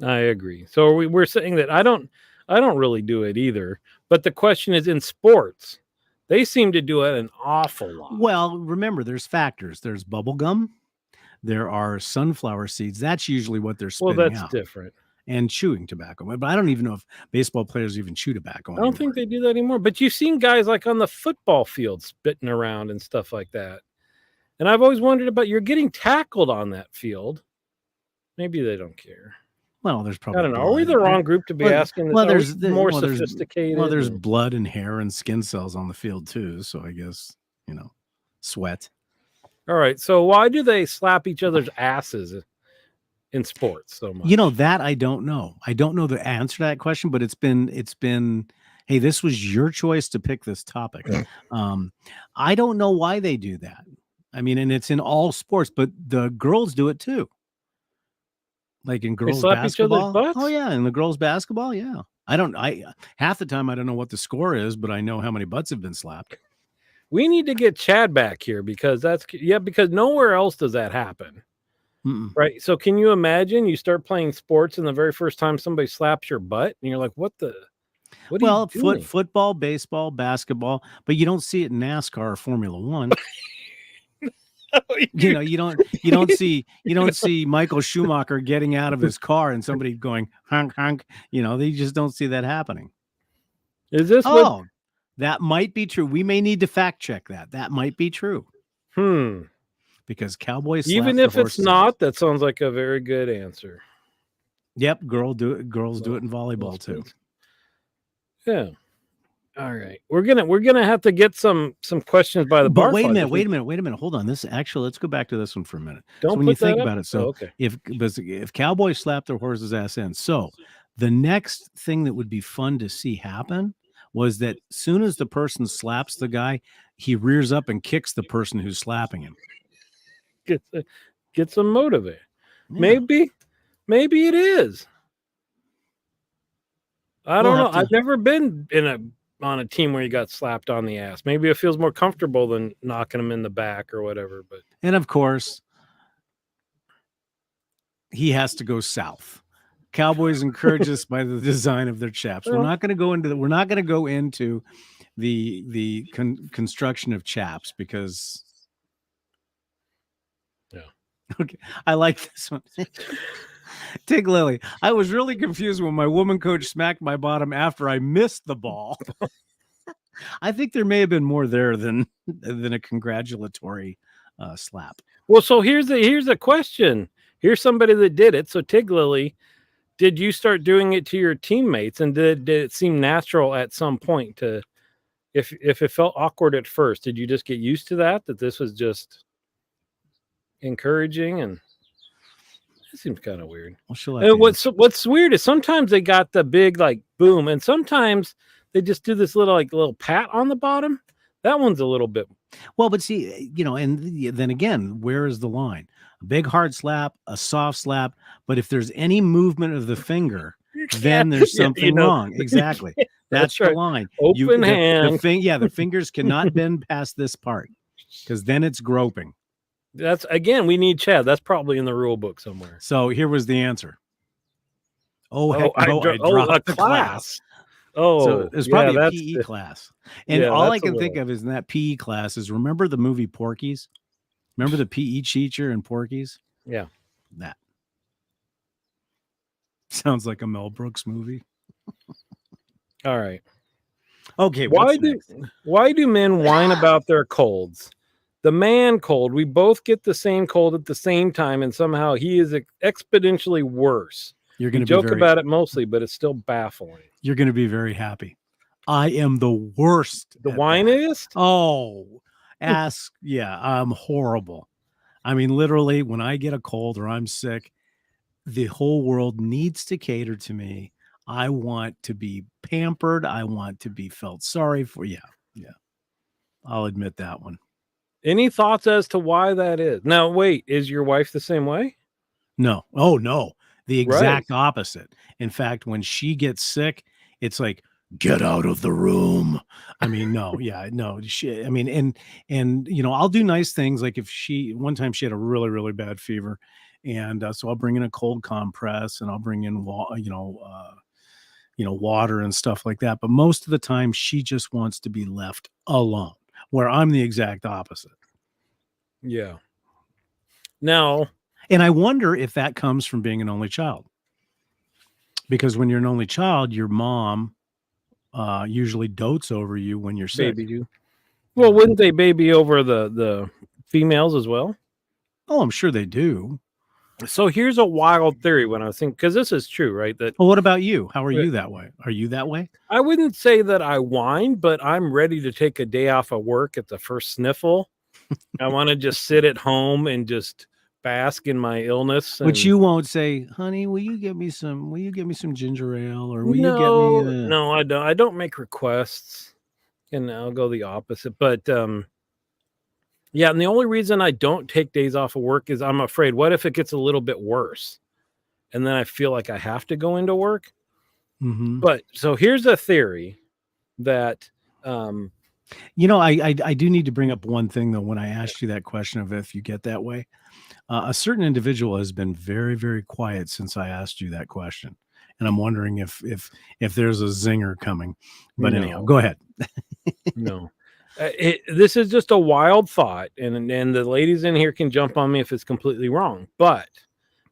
[SPEAKER 2] I agree. So we're saying that I don't really do it either. But the question is in sports, they seem to do it an awful lot.
[SPEAKER 1] Well, remember, there's factors. There's bubble gum. There are sunflower seeds. That's usually what they're
[SPEAKER 2] Well,
[SPEAKER 1] spitting
[SPEAKER 2] that's
[SPEAKER 1] out.
[SPEAKER 2] different.
[SPEAKER 1] And chewing tobacco. But I don't even know if baseball players even chew tobacco
[SPEAKER 2] I
[SPEAKER 1] anymore.
[SPEAKER 2] don't think they do that anymore. But you've seen guys like on the football field spitting around and stuff like that. And I've always wondered about you're getting tackled on that field. Maybe they don't care.
[SPEAKER 1] Well, there's probably
[SPEAKER 2] I don't know. Are we the
[SPEAKER 1] blood.
[SPEAKER 2] wrong group to be
[SPEAKER 1] Well,
[SPEAKER 2] asking this?
[SPEAKER 1] well,
[SPEAKER 2] Are we
[SPEAKER 1] there's
[SPEAKER 2] more
[SPEAKER 1] well, there's-
[SPEAKER 2] sophisticated.
[SPEAKER 1] Well, there's
[SPEAKER 2] and-
[SPEAKER 1] blood and hair and skin cells on the field too. So I guess, sweat.
[SPEAKER 2] All right. So why do they slap each other's asses in sports so much?
[SPEAKER 1] That I don't know. I don't know the answer to that question, but it's been, hey, this was your choice to pick this topic. I don't know why they do that. I mean, and it's in all sports, but the girls do it too. Like in girls
[SPEAKER 2] slap each other's
[SPEAKER 1] basketball.
[SPEAKER 2] butts?
[SPEAKER 1] Oh yeah, in the girls basketball, yeah. I half the time I don't know what the score is, but I know how many butts have been slapped.
[SPEAKER 2] We need to get Chad back here because because nowhere else does that happen.
[SPEAKER 1] Mm-mm.
[SPEAKER 2] Right. So can you imagine you start playing sports and the very first time somebody slaps your butt and you're like, what are
[SPEAKER 1] Well,
[SPEAKER 2] you doing?
[SPEAKER 1] football, baseball, basketball, but you don't see it in NASCAR or Formula One. You don't see Michael Schumacher getting out of his car and somebody going honk honk. They just don't see that happening.
[SPEAKER 2] Is this what?
[SPEAKER 1] Oh, that might be true. We may need to fact check that. That might be true because cowboys.
[SPEAKER 2] Even
[SPEAKER 1] slap the
[SPEAKER 2] if it's
[SPEAKER 1] horses'
[SPEAKER 2] not,
[SPEAKER 1] ass.
[SPEAKER 2] that sounds like a very good answer.
[SPEAKER 1] Yep, girls do it in volleyball too.
[SPEAKER 2] Yeah. All right. We're gonna have to get some questions by the bar.
[SPEAKER 1] But wait a minute. Hold on. Let's go back to this one for a minute.
[SPEAKER 2] Don't
[SPEAKER 1] So when
[SPEAKER 2] put
[SPEAKER 1] you think
[SPEAKER 2] that up.
[SPEAKER 1] about it, so
[SPEAKER 2] Oh, okay.
[SPEAKER 1] if cowboys slap their horse's ass in, so the next thing that would be fun to see happen was that soon as the person slaps the guy, he rears up and kicks the person who's slapping him.
[SPEAKER 2] Gets them motivated.
[SPEAKER 1] Yeah.
[SPEAKER 2] Maybe it is. I
[SPEAKER 1] We'll
[SPEAKER 2] don't know.
[SPEAKER 1] have to-
[SPEAKER 2] I've never been on a team where you got slapped on the ass. Maybe it feels more comfortable than knocking them in the back or whatever. But
[SPEAKER 1] And of course, he has to go south. Cowboys encourage us by the design of their chaps. We're
[SPEAKER 2] Well-
[SPEAKER 1] not going to go into the construction of chaps because
[SPEAKER 2] Yeah.
[SPEAKER 1] Okay, I like this one. Tig Lily, I was really confused when my woman coach smacked my bottom after I missed the ball. I think there may have been more there than a congratulatory slap.
[SPEAKER 2] well, so here's a question. Here's somebody that did it. So Tig Lily, did you start doing it to your teammates, and did it seem natural at some point to, if it felt awkward at first, did you just get used to that this was just encouraging? And it seems kind of weird.
[SPEAKER 1] Well, she'll have
[SPEAKER 2] And
[SPEAKER 1] to
[SPEAKER 2] what's weird is sometimes they got the big like boom, and sometimes they just do this little pat on the bottom. That one's a little bit.
[SPEAKER 1] Well, but see, and then again, where is the line? A big hard slap, a soft slap. But if there's any movement of the finger, then there's
[SPEAKER 2] Yeah,
[SPEAKER 1] something wrong. Exactly. That's the
[SPEAKER 2] right.
[SPEAKER 1] line.
[SPEAKER 2] Open hand.
[SPEAKER 1] The fingers cannot bend past this part because then it's groping.
[SPEAKER 2] That's again, we need Chad. That's probably in the rule book somewhere.
[SPEAKER 1] So here was the answer.
[SPEAKER 2] I dropped the class. Oh,
[SPEAKER 1] So it was probably a
[SPEAKER 2] that's
[SPEAKER 1] PE class. And
[SPEAKER 2] yeah,
[SPEAKER 1] all I
[SPEAKER 2] that's a
[SPEAKER 1] can think
[SPEAKER 2] little-
[SPEAKER 1] of is in that PE class is remember the movie Porky's? Remember the PE teacher in Porky's?
[SPEAKER 2] Yeah.
[SPEAKER 1] That sounds like a Mel Brooks movie.
[SPEAKER 2] All right.
[SPEAKER 1] Okay.
[SPEAKER 2] Why do men whine about their colds? The man cold, we both get the same cold at the same time, and somehow he is exponentially worse.
[SPEAKER 1] You're
[SPEAKER 2] We
[SPEAKER 1] going to
[SPEAKER 2] joke about it mostly, but it's still baffling.
[SPEAKER 1] You're going to be very happy. I am the worst.
[SPEAKER 2] The
[SPEAKER 1] at that.
[SPEAKER 2] whiniest?
[SPEAKER 1] Oh, yeah, I'm horrible. I mean, literally, when I get a cold or I'm sick, the whole world needs to cater to me. I want to be pampered. I want to be felt sorry for. Yeah. I'll admit that one.
[SPEAKER 2] Any thoughts as to why that is? Now, wait, is your wife the same way?
[SPEAKER 1] No. Oh, no. The
[SPEAKER 2] Right.
[SPEAKER 1] exact opposite. In fact, when she gets sick, it's like, get out of the room. I mean, no, yeah, no. I mean, and I'll do nice things. Like if one time she had a really, really bad fever, and so I'll bring in a cold compress and I'll bring in water and stuff like that. But most of the time, she just wants to be left alone. Where I'm the exact opposite.
[SPEAKER 2] Yeah. Now,
[SPEAKER 1] And I wonder if that comes from being an only child. Because when you're an only child, your mom usually dotes over you when you're sick.
[SPEAKER 2] baby you. Well, wouldn't they baby over the females as well?
[SPEAKER 1] Oh, I'm sure they do.
[SPEAKER 2] So here's a wild theory when I was thinking, because this is true, right? That
[SPEAKER 1] Well, what about you? How are
[SPEAKER 2] Right.
[SPEAKER 1] you that way? Are you that way?
[SPEAKER 2] I wouldn't say that I whine, but I'm ready to take a day off of work at the first sniffle. I want to just sit at home and just bask in my illness.
[SPEAKER 1] But you won't say, honey, will you get me some ginger ale or will you get me
[SPEAKER 2] no, I don't. I don't make requests, and I'll go the opposite. But yeah, and the only reason I don't take days off of work is I'm afraid, what if it gets a little bit worse, and then I feel like I have to go into work.
[SPEAKER 1] Mhm.
[SPEAKER 2] But so here's a theory that
[SPEAKER 1] I do need to bring up one thing though. When I asked you that question of if you get that way, a certain individual has been very, very quiet since I asked you that question, and I'm wondering if there's a zinger coming. But anyhow,
[SPEAKER 2] No.
[SPEAKER 1] go ahead.
[SPEAKER 2] no. This is just a wild thought, and the ladies in here can jump on me if it's completely wrong. But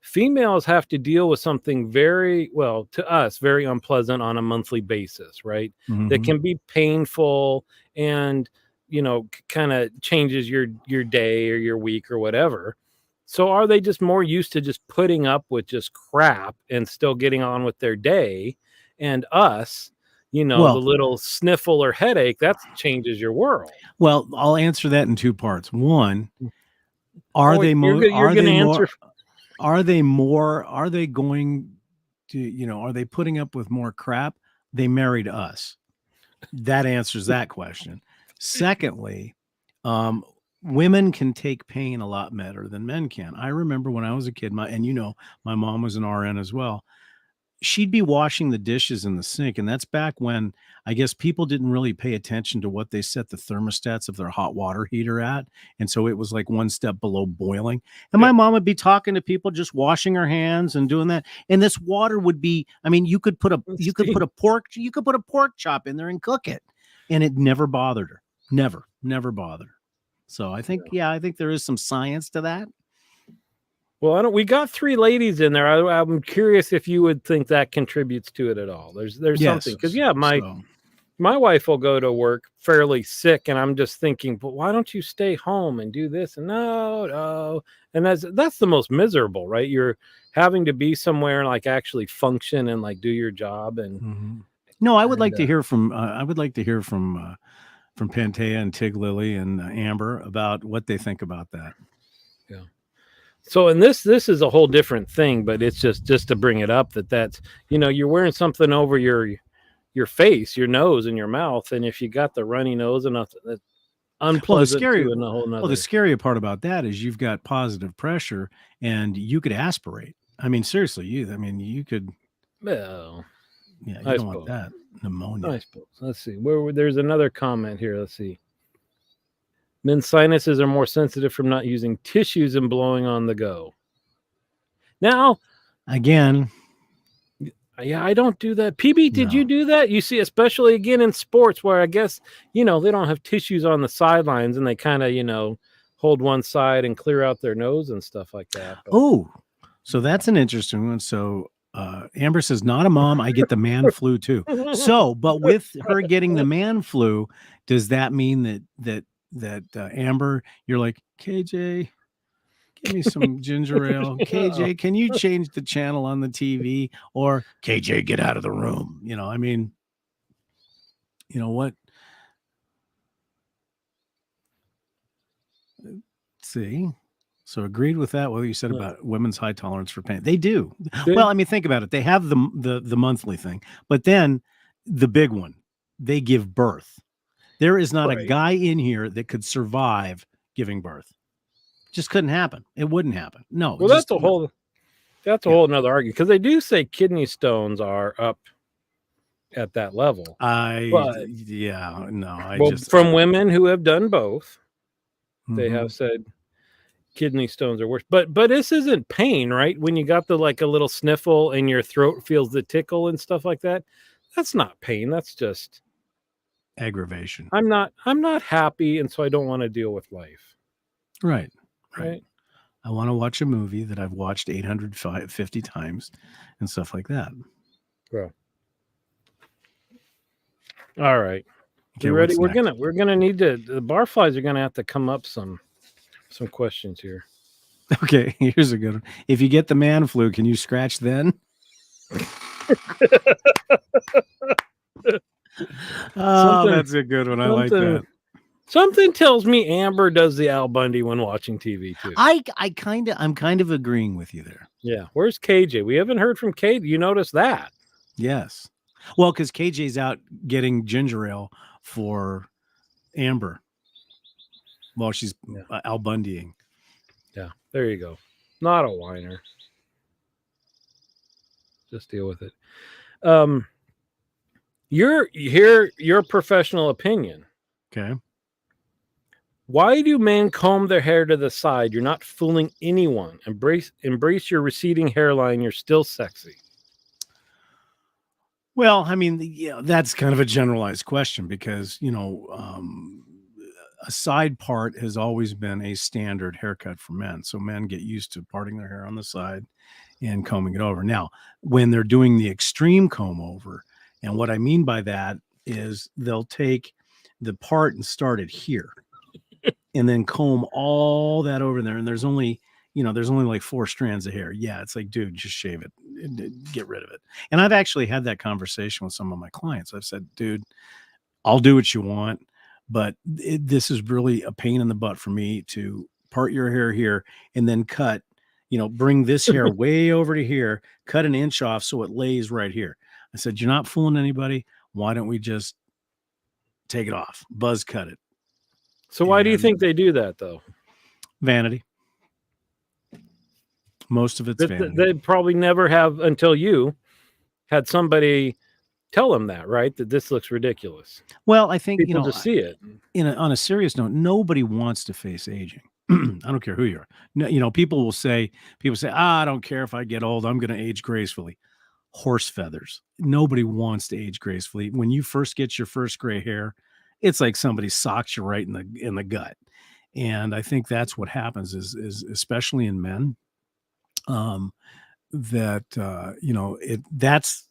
[SPEAKER 2] females have to deal with something very, well, to us, very unpleasant on a monthly basis, right? That
[SPEAKER 1] Mhm.
[SPEAKER 2] can be painful and kind of changes your day or your week or whatever. So are they just more used to just putting up with just crap and still getting on with their day? And us,
[SPEAKER 1] Well-
[SPEAKER 2] the little sniffle or headache, that changes your world.
[SPEAKER 1] Well, I'll answer that in two parts. One, are
[SPEAKER 2] Oh,
[SPEAKER 1] they
[SPEAKER 2] you're
[SPEAKER 1] more?
[SPEAKER 2] go- you're
[SPEAKER 1] Are
[SPEAKER 2] gonna
[SPEAKER 1] they more?
[SPEAKER 2] answer-
[SPEAKER 1] Are they more? Are they going to? Are they putting up with more crap? They married us. that answers that question. Secondly, women can take pain a lot better than men can. I remember when I was a kid, my mom was an RN as well. She'd be washing the dishes in the sink, and that's back when I guess people didn't really pay attention to what they set the thermostats of their hot water heater at, and so it was like one step below boiling. And my mom would be talking to people, just washing her hands and doing that, and this water would be, I mean, you could put a pork chop in there and cook it, and it never bothered her. Never bothered her. So I think there is some science to that.
[SPEAKER 2] Well, we got 3 ladies in there. I'm curious if you would think that contributes to it at all. There's something, because my wife will go to work fairly sick, and I'm just thinking, but why don't you stay home and do this? And no, and that's the most miserable, right? You're having to be somewhere and like actually function and like do your job. And
[SPEAKER 1] no, I would like to hear from Pantea and Tig Lily and Amber about what they think about that.
[SPEAKER 2] Yeah. So, and this is a whole different thing, but it's just to bring it up that's, you're wearing something over your face, your nose and your mouth. And if you got the runny nose and that's unpleasant,
[SPEAKER 1] the scary part about that is you've got positive pressure and you could aspirate. I mean, seriously, you could,
[SPEAKER 2] well,
[SPEAKER 1] you don't want that pneumonia.
[SPEAKER 2] I suppose. Let's see there's another comment here. Let's see. Men's sinuses are more sensitive from not using tissues and blowing on the go. Now,
[SPEAKER 1] again,
[SPEAKER 2] I don't do that. PB, did you do that? You see, especially again in sports where I guess, they don't have tissues on the sidelines and they kind of, hold one side and clear out their nose and stuff like that. But...
[SPEAKER 1] Oh, so that's an interesting one. So Amber says, not a mom, I get the man flu too. So, but with her getting the man flu, does that mean that Amber, you're like, KJ, give me some ginger ale. KJ, can you change the channel on the TV? Or KJ, get out of the room. I mean, you know what? Let's see. So agreed with that. What you said about women's high tolerance for pain. They do. Well, I mean, think about it. They have the monthly thing, but then the big one, they give birth. There is not a guy in here that could survive giving birth. Just couldn't happen. It wouldn't happen. No.
[SPEAKER 2] Well, that's a whole another argument, because they do say kidney stones are up at that level. From women who have done both, they have said kidney stones are worse. But this isn't pain, right? When you got a little sniffle and your throat feels the tickle and stuff like that, that's not pain. That's just
[SPEAKER 1] aggravation.
[SPEAKER 2] I'm not happy, and so I don't want to deal with life.
[SPEAKER 1] Right. I want to watch a movie that I've watched 850 times and stuff like that.
[SPEAKER 2] Bro. All right. Okay, you ready? We're gonna need to, the barflies are gonna have to come up some questions here.
[SPEAKER 1] Okay, here's a good one. If you get the man flu, can you scratch then? That's a good one. I like that.
[SPEAKER 2] Something tells me Amber does the Al Bundy when watching TV too.
[SPEAKER 1] I'm kind of agreeing with you there.
[SPEAKER 2] Yeah. Where's KJ? We haven't heard from KJ. You notice that?
[SPEAKER 1] Yes. Well, because KJ's out getting ginger ale for Amber while she's Al Bundying.
[SPEAKER 2] Yeah. There you go. Not a whiner. Just deal with it. Your professional opinion.
[SPEAKER 1] Okay.
[SPEAKER 2] Why do men comb their hair to the side? You're not fooling anyone. Embrace your receding hairline. You're still sexy.
[SPEAKER 1] Well, I mean, that's kind of a generalized question because, a side part has always been a standard haircut for men. So men get used to parting their hair on the side and combing it over. Now, when they're doing the extreme comb over, and what I mean by that is they'll take the part and start it here and then comb all that over there. And there's only like 4 strands of hair. Yeah. It's like, dude, just shave it, get rid of it. And I've actually had that conversation with some of my clients. I've said, dude, I'll do what you want, but this is really a pain in the butt for me to part your hair here and then cut, bring this hair way over to here, cut an inch off so it lays right here. I said, you're not fooling anybody. Why don't we just take it off, buzz cut it.
[SPEAKER 2] So why do you
[SPEAKER 1] And
[SPEAKER 2] think they do that though?
[SPEAKER 1] vanity. Most of it's vanity.
[SPEAKER 2] They probably never have until you had somebody tell them that, right? That this looks ridiculous.
[SPEAKER 1] Well, I think,
[SPEAKER 2] People just see it.
[SPEAKER 1] on a serious note, nobody wants to face aging. I don't care who you are. No, people say, I don't care if I get old, I'm going to age gracefully. Horse feathers. Nobody wants to age gracefully. When you first get your first gray hair, it's like somebody socks you right in the gut. And I think that's what happens is especially in men, that that's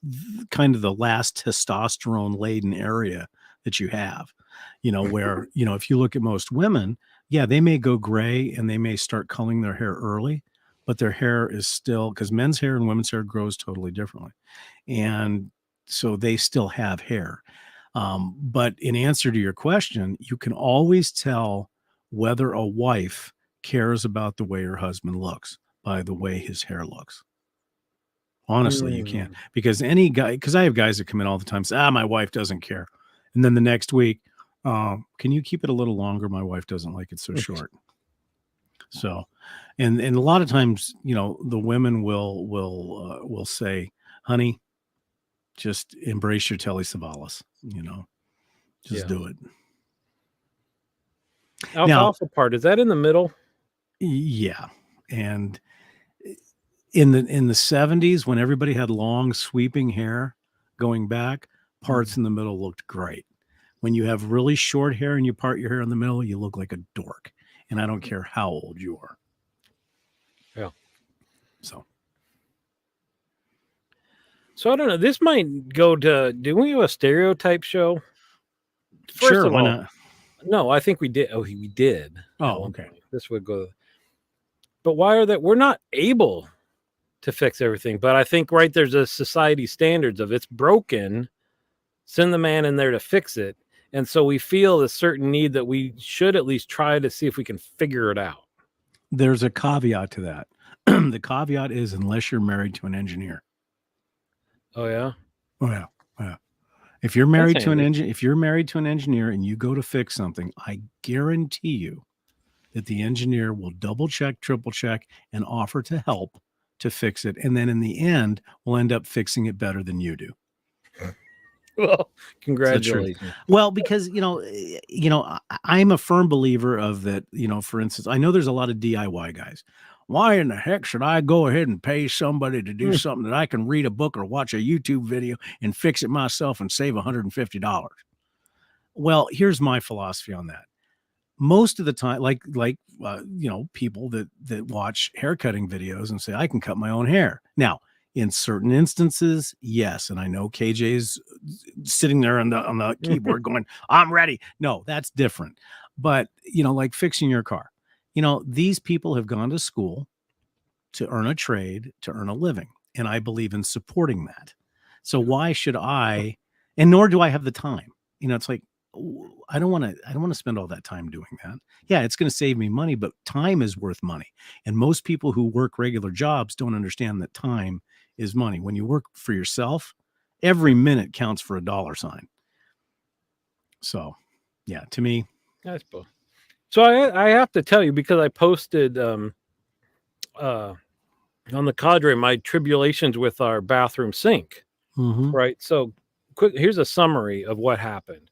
[SPEAKER 1] kind of the last testosterone laden area that you have, where, if you look at most women, yeah, they may go gray and they may start culling their hair early, but their hair is still, because men's hair and women's hair grows totally differently. And so they still have hair. But in answer to your question, you can always tell whether a wife cares about the way her husband looks by the way his hair looks. Honestly, you can't, because any guy, because I have guys that come in all the time and say, my wife doesn't care. And then the next week, can you keep it a little longer? My wife doesn't like it so short. So, and a lot of times, the women will say, honey, just embrace your Telly Savalas, just do it.
[SPEAKER 2] Alfalfa part, is that in the middle?
[SPEAKER 1] Yeah. And in the 70s, when everybody had long sweeping hair going back, parts in the middle looked great. When you have really short hair and you part your hair in the middle, you look like a dork. And I don't care how old you are.
[SPEAKER 2] Yeah.
[SPEAKER 1] So
[SPEAKER 2] I don't know. This might go to, do we have a stereotype show?
[SPEAKER 1] First of all, why not?
[SPEAKER 2] No, I think we did. Oh, we did.
[SPEAKER 1] Oh, okay.
[SPEAKER 2] This would go. But why are that? We're not able to fix everything. But I think, right, there's a society standards of it's broken, send the man in there to fix it. And so we feel a certain need that we should at least try to see if we can figure it out.
[SPEAKER 1] There's a caveat to that. The caveat is unless you're married to an engineer.
[SPEAKER 2] Oh, yeah?
[SPEAKER 1] Oh, yeah. Yeah. If you're married to an engineer and you go to fix something, I guarantee you that the engineer will double check, triple check, and offer to help to fix it. And then in the end, we'll end up fixing it better than you do.
[SPEAKER 2] Well, congratulations.
[SPEAKER 1] Well, because, I'm a firm believer of that, for instance, I know there's a lot of DIY guys. Why in the heck should I go ahead and pay somebody to do something that I can read a book or watch a YouTube video and fix it myself and save $150? Well, here's my philosophy on that. Most of the time, like people that watch haircutting videos and say, I can cut my own hair. Now, in certain instances, yes. And I know KJ's sitting there on the keyboard going, I'm ready. No, that's different. But, like fixing your car, these people have gone to school to earn a trade, to earn a living. And I believe in supporting that. So why should I, and nor do I have the time, it's like, I don't want to spend all that time doing that. Yeah, it's going to save me money, but time is worth money. And most people who work regular jobs don't understand that time is money. When you work for yourself, every minute counts for $. So, yeah, to me,
[SPEAKER 2] I suppose. So I have to tell you, because I posted on the Cadre my tribulations with our bathroom sink. Right. So quick, here's a summary of what happened.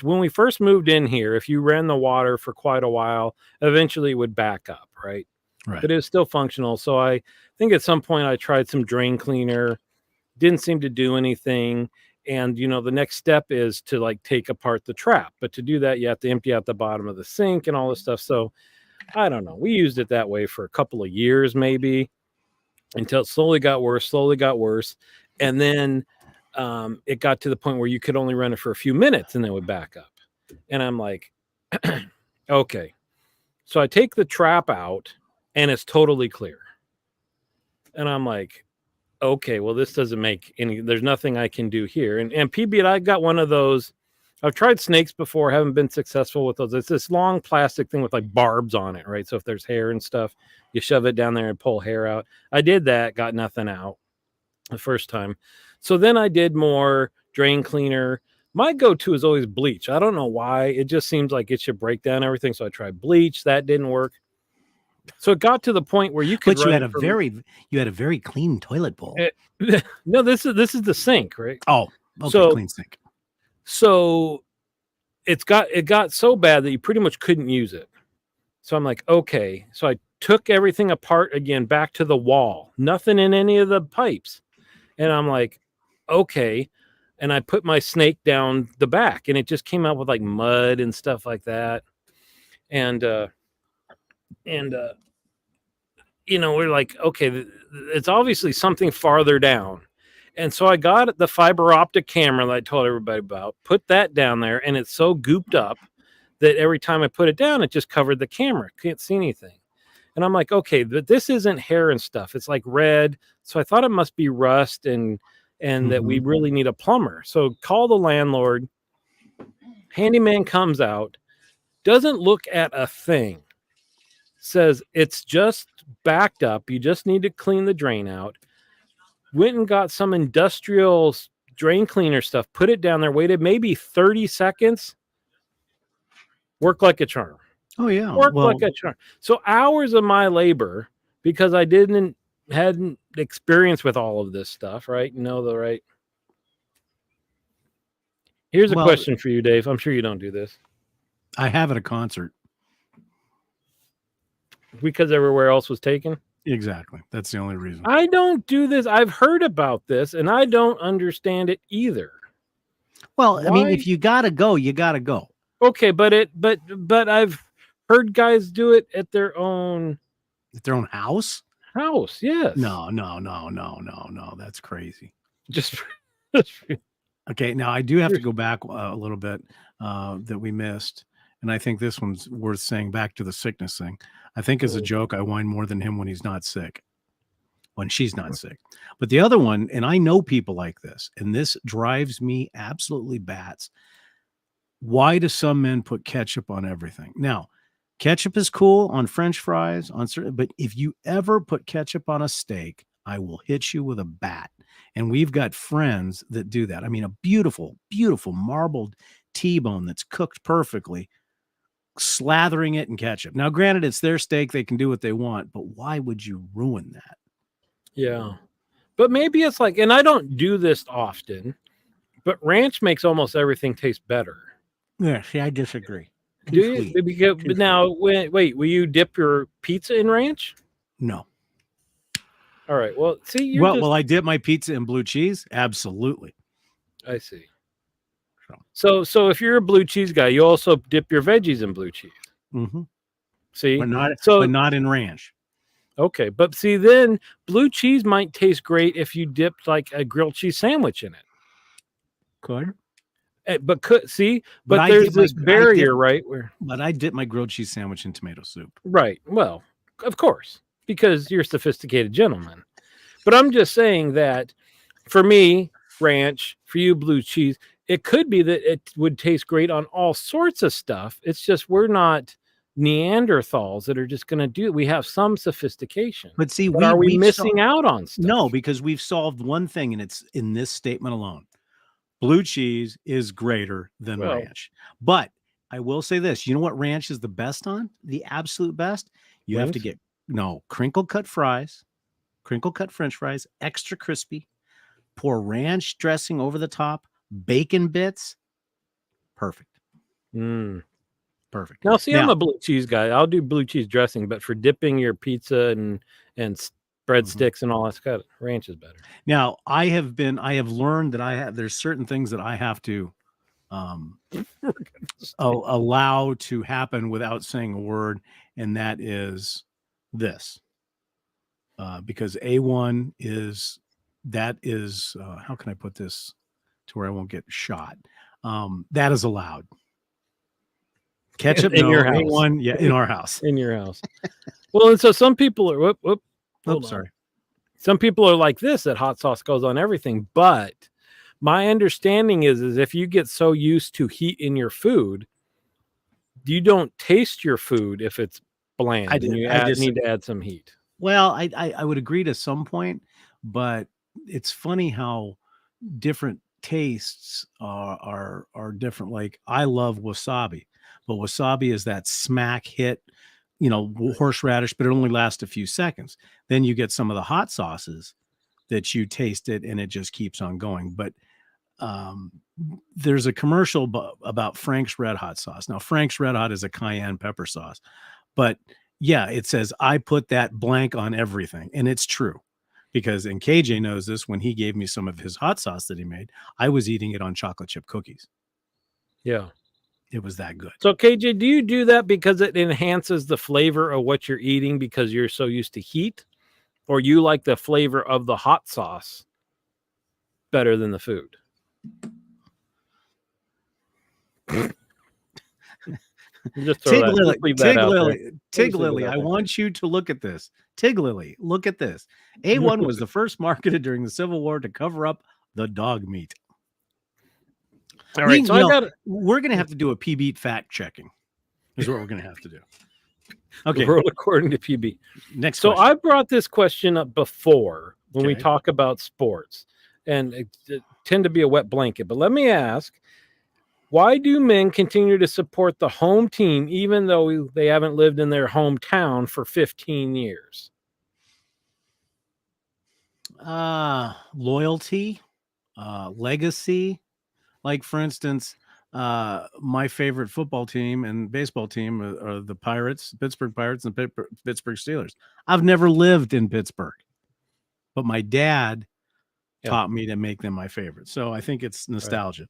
[SPEAKER 2] When we first moved in here, if you ran the water for quite a while, eventually it would back up, right? But it was still functional. So I think at some point I tried some drain cleaner, didn't seem to do anything. And, the next step is to take apart the trap. But to do that, you have to empty out the bottom of the sink and all this stuff. So I don't know. We used it that way for a couple of years, maybe, until it slowly got worse. And then it got to the point where you could only run it for a few minutes and then it would back up. And I'm like, okay. So I take the trap out and it's totally clear. And I'm like, okay, well, this doesn't make there's nothing I can do here. And PB, I got one of those. I've tried snakes before, haven't been successful with those. It's this long plastic thing with barbs on it, right? So if there's hair and stuff, you shove it down there and pull hair out. I did that, got nothing out the first time. So then I did more drain cleaner, my go-to is always bleach. I don't know why. It just seems like it should break down everything. So I tried bleach. That didn't work. So it got to the point where you could
[SPEAKER 1] But you
[SPEAKER 2] run
[SPEAKER 1] had
[SPEAKER 2] it
[SPEAKER 1] a
[SPEAKER 2] from
[SPEAKER 1] very clean toilet bowl.
[SPEAKER 2] no, this is the sink, right?
[SPEAKER 1] Oh, okay,
[SPEAKER 2] So
[SPEAKER 1] clean sink.
[SPEAKER 2] so it got so bad that you pretty much couldn't use it. So I'm like, okay. So I took everything apart again, back to the wall. Nothing in any of the pipes. And I'm like, okay. And I put my snake down the back, and it just came out with like mud and stuff like that. And we're like, okay, it's obviously something farther down. And so I got the fiber optic camera that I told everybody about, put that down there, and it's so gooped up that every time I put it down, it just covered the camera. Can't see anything. And I'm like, okay, but this isn't hair and stuff. It's like red. So I thought it must be rust and that we really need a plumber. So call the landlord. Handyman comes out, doesn't look at a thing. Says it's just backed up. You just need to clean the drain out. Went and got some industrial drain cleaner stuff, put it down there, waited maybe 30 seconds. Worked like a charm.
[SPEAKER 1] Oh yeah.
[SPEAKER 2] Worked like a charm. So hours of my labor, because I hadn't experience with all of this stuff, right? Right. Here's a question for you, Dave. I'm sure you don't do this.
[SPEAKER 1] I have at a concert.
[SPEAKER 2] Because everywhere else was taken?
[SPEAKER 1] Exactly. That's the only reason.
[SPEAKER 2] I don't do this. I've heard about this, and I don't understand it either.
[SPEAKER 1] Well, I mean, if you gotta go, you gotta go.
[SPEAKER 2] Okay, but I've heard guys do it at their own
[SPEAKER 1] house.
[SPEAKER 2] Yes.
[SPEAKER 1] No. That's crazy.
[SPEAKER 2] Just
[SPEAKER 1] okay. Now I do have to go back a little bit that we missed, and I think this one's worth saying. Back to the sickness thing. I think as a joke, I whine more than him when he's not sick, when she's not sick. But the other one, and I know people like this, and this drives me absolutely bats. Why do some men put ketchup on everything? Now, ketchup is cool on French fries, but if you ever put ketchup on a steak, I will hit you with a bat. And we've got friends that do that. I mean, a beautiful, beautiful marbled T-bone that's cooked perfectly, slathering it in ketchup. Now, granted, it's their steak. They can do what they want, but why would you ruin that?
[SPEAKER 2] Yeah. But maybe it's like, and I don't do this often, but ranch makes almost everything taste better.
[SPEAKER 1] Yeah, see, I disagree.
[SPEAKER 2] Do you? But now, wait, will you dip your pizza in ranch?
[SPEAKER 1] No.
[SPEAKER 2] All right. Well, see,
[SPEAKER 1] will I dip my pizza in blue cheese? Absolutely.
[SPEAKER 2] I see. So if you're a blue cheese guy, you also dip your veggies in blue cheese.
[SPEAKER 1] Mm-hmm.
[SPEAKER 2] See,
[SPEAKER 1] but not in ranch.
[SPEAKER 2] Okay, but see, then blue cheese might taste great if you dipped like a grilled cheese sandwich in it.
[SPEAKER 1] Could.
[SPEAKER 2] But there's this barrier, right?
[SPEAKER 1] But I dip my grilled cheese sandwich in tomato soup.
[SPEAKER 2] Right. Well, of course, because you're a sophisticated gentleman. But I'm just saying that for me, ranch, for you, blue cheese, it could be that it would taste great on all sorts of stuff. It's just we're not Neanderthals that are just going to do it. We have some sophistication.
[SPEAKER 1] But see,
[SPEAKER 2] are we missing out on stuff?
[SPEAKER 1] No, because we've solved one thing, and it's in this statement alone. Blue cheese is greater than ranch. But I will say this. You know what ranch is the best on? The absolute best? You have to get, crinkle cut fries, crinkle cut French fries, extra crispy, pour ranch dressing over the top, bacon bits. Perfect. Perfect.
[SPEAKER 2] Now, see, I'm a blue cheese guy. I'll do blue cheese dressing, but for dipping your pizza and breadsticks and all that stuff, ranch is better.
[SPEAKER 1] Now, I have learned that there's certain things that I have to allow to happen without saying a word, and that is this. Because A1 is how can I put this to where I won't get shot? That is allowed. Ketchup
[SPEAKER 2] in your house.
[SPEAKER 1] A1, in our house.
[SPEAKER 2] In your house. Well, and so some people are
[SPEAKER 1] sorry.
[SPEAKER 2] Some people are like this, that hot sauce goes on everything, but my understanding is if you get so used to heat in your food, you don't taste your food if it's bland. And you need to add some heat.
[SPEAKER 1] Well, I would agree to some point, but it's funny how different tastes are different. Like I love wasabi, but wasabi is that smack hit, horseradish, but it only lasts a few seconds. Then you get some of the hot sauces that you taste it and it just keeps on going. But um, there's a commercial about Frank's Red Hot sauce. Now, Frank's Red Hot is a cayenne pepper sauce, but yeah, it says I put that blank on everything, and it's true because and KJ knows this. When he gave me some of his hot sauce that he made, I was eating it on chocolate chip cookies.
[SPEAKER 2] Yeah.
[SPEAKER 1] It was that good.
[SPEAKER 2] So KJ, do you do that because it enhances the flavor of what you're eating because you're so used to heat, or you like the flavor of the hot sauce better than the food? Just throw
[SPEAKER 1] Tig
[SPEAKER 2] that,
[SPEAKER 1] Lily,
[SPEAKER 2] just leave
[SPEAKER 1] Tig
[SPEAKER 2] that out there.
[SPEAKER 1] Lily, Tig
[SPEAKER 2] Just leave it
[SPEAKER 1] Lily,
[SPEAKER 2] out
[SPEAKER 1] I
[SPEAKER 2] there.
[SPEAKER 1] want you to look at this. Tig Lily, look at this. A1 was the first marketed during the Civil War to cover up the dog meat.
[SPEAKER 2] All right, so I got
[SPEAKER 1] we're going to have to do a PB fact checking. Is what we're going to have to do. Okay,
[SPEAKER 2] world according to PB.
[SPEAKER 1] next
[SPEAKER 2] So
[SPEAKER 1] question.
[SPEAKER 2] I brought this question up before when we
[SPEAKER 1] Okay.
[SPEAKER 2] talk about sports, and it tend to be a wet blanket. But let me ask, why do men continue to support the home team even though they haven't lived in their hometown for 15 years?
[SPEAKER 1] Loyalty, legacy. Like for instance, my favorite football team and baseball team are the Pirates, Pittsburgh Pirates, and Pittsburgh Steelers. I've never lived in Pittsburgh, but my dad taught me to make them my favorite. So I think it's nostalgia.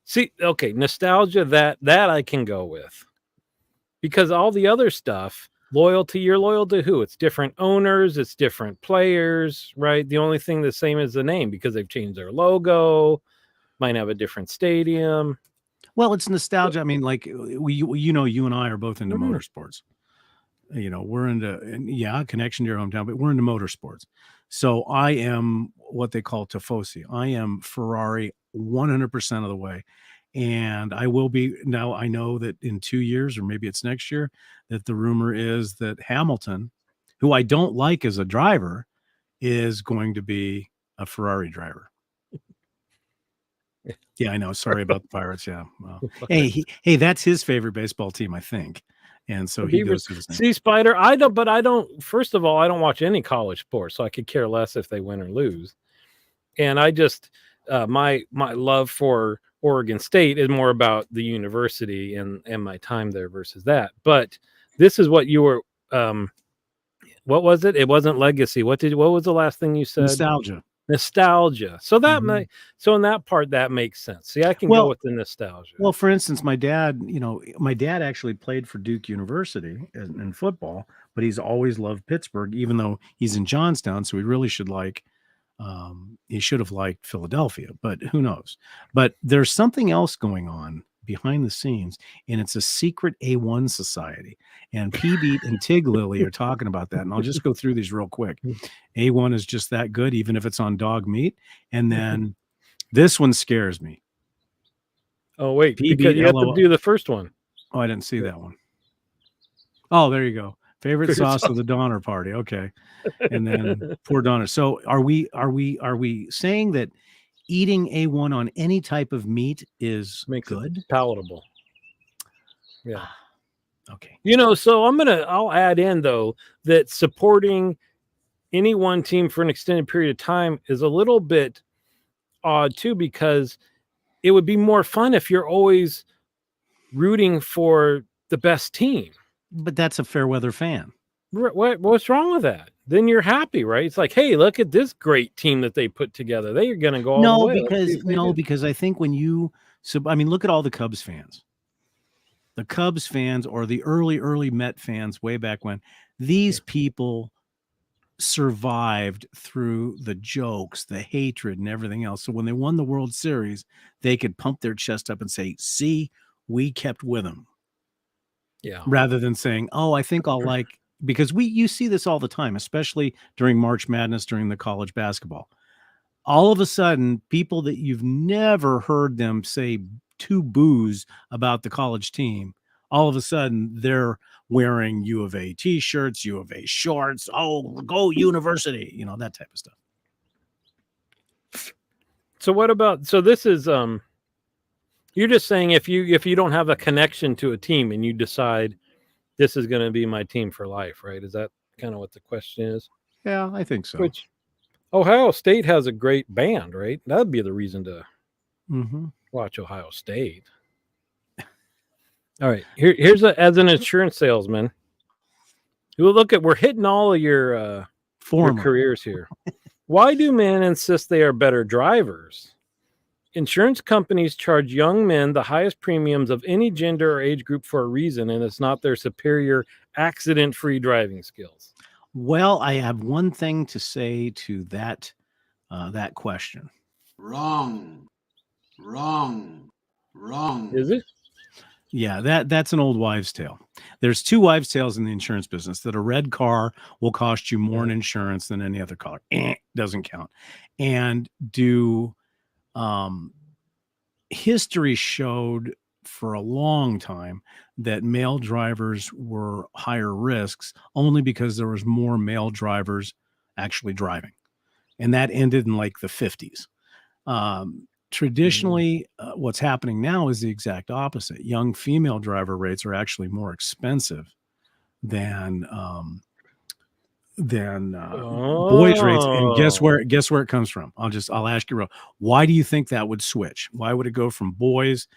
[SPEAKER 2] See, okay, nostalgia, that I can go with, because all the other stuff, loyalty, you're loyal to who? It's different owners, it's different players, right? The only thing the same is the name because they've changed their logo, might have a different stadium.
[SPEAKER 1] Well, it's nostalgia. I mean, like you and I are both into motorsports. We're into, connection to your hometown, but we're into motorsports. So I am what they call tifosi. I am Ferrari 100% of the way. And I will be now. I know that in 2 years, or maybe it's next year, that the rumor is that Hamilton, who I don't like as a driver, is going to be a Ferrari driver. Yeah, I know. Sorry about the Pirates. Yeah. Well, hey, that's his favorite baseball team, I think. And so he goes to the same.
[SPEAKER 2] See, Spider, I don't, first of all, I don't watch any college sports, so I could care less if they win or lose. And I just, my love for Oregon State is more about the university and my time there versus that. But this is what you were, what was it? It wasn't legacy. What was the last thing you said? Nostalgia. So that so in that part that makes sense. See, I can go with the nostalgia.
[SPEAKER 1] Well, for instance, my dad actually played for Duke University in football, but he's always loved Pittsburgh, even though he's in Johnstown. So he really should he should have liked Philadelphia, but who knows? But there's something else going on behind the scenes, and it's a secret A1 society. And PB and Tig Lily are talking about that. And I'll just go through these real quick. A1 is just that good, even if it's on dog meat. And then this one scares me.
[SPEAKER 2] Oh, wait, because you have to do the first one.
[SPEAKER 1] Oh, I didn't see that one. Oh, there you go. Favorite sauce of the Donner Party. Okay. And then poor Donner. So are we saying that eating A1 on any type of meat is good?
[SPEAKER 2] Palatable. Yeah.
[SPEAKER 1] Okay.
[SPEAKER 2] So I'll add in though that supporting any one team for an extended period of time is a little bit odd too, because it would be more fun if you're always rooting for the best team.
[SPEAKER 1] But that's a fair weather fan.
[SPEAKER 2] What's wrong with that? Then you're happy, right? It's like, hey, look at this great team that they put together. They are going to go all the way.
[SPEAKER 1] Because I think when look at all the Cubs fans. The Cubs fans or the early Met fans way back when, these people survived through the jokes, the hatred, and everything else. So when they won the World Series, they could pump their chest up and say, see, we kept with them.
[SPEAKER 2] Yeah.
[SPEAKER 1] Rather than saying, oh, I think I'll like, because you see this all the time, especially during March Madness, during the college basketball. All of a sudden, people that you've never heard them say two boos about the college team, all of a sudden they're wearing U of A t-shirts, U of A shorts. Oh, go university, that type of stuff.
[SPEAKER 2] So what about, so this is you're just saying if you don't have a connection to a team and you decide this is going to be my team for life, right? Is that kind of what the question is?
[SPEAKER 1] Yeah, I think so.
[SPEAKER 2] Which Ohio State has a great band, right? That'd be the reason to
[SPEAKER 1] Mm-hmm.
[SPEAKER 2] watch Ohio State. All right, here's as an insurance salesman. We're hitting all of your careers here. Why do men insist they are better drivers? Insurance companies charge young men the highest premiums of any gender or age group for a reason, and it's not their superior accident-free driving skills.
[SPEAKER 1] Well, I have one thing to say to that question.
[SPEAKER 3] Wrong.
[SPEAKER 2] Is it?
[SPEAKER 1] Yeah, that's an old wives' tale. There's two wives' tales in the insurance business that a red car will cost you more in insurance than any other car. Doesn't count. And history showed for a long time that male drivers were higher risks only because there was more male drivers actually driving. And that ended in like the 50s. Traditionally, what's happening now is the exact opposite. Young female driver rates are actually more expensive than boys rates. And guess where it comes from? I'll ask you, why do you think that would switch? Why would it go from boys?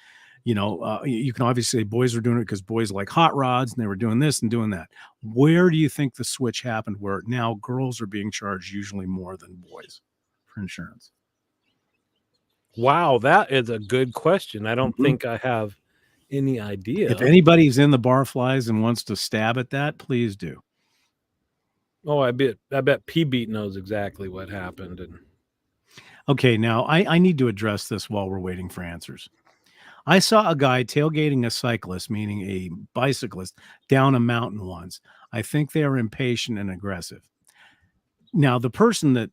[SPEAKER 1] You can obviously say boys are doing it because boys like hot rods and they were doing this and doing that. Where do you think the switch happened where now girls are being charged usually more than boys for insurance?
[SPEAKER 2] Wow, that is a good question. I don't think I have any idea.
[SPEAKER 1] If anybody's in the Barflies and wants to stab at that, please do.
[SPEAKER 2] Oh, I bet P-Beat knows exactly what happened.
[SPEAKER 1] Okay, now I need to address this while we're waiting for answers. I saw a guy tailgating a cyclist, meaning a bicyclist, down a mountain once. I think they are impatient and aggressive. Now, the person that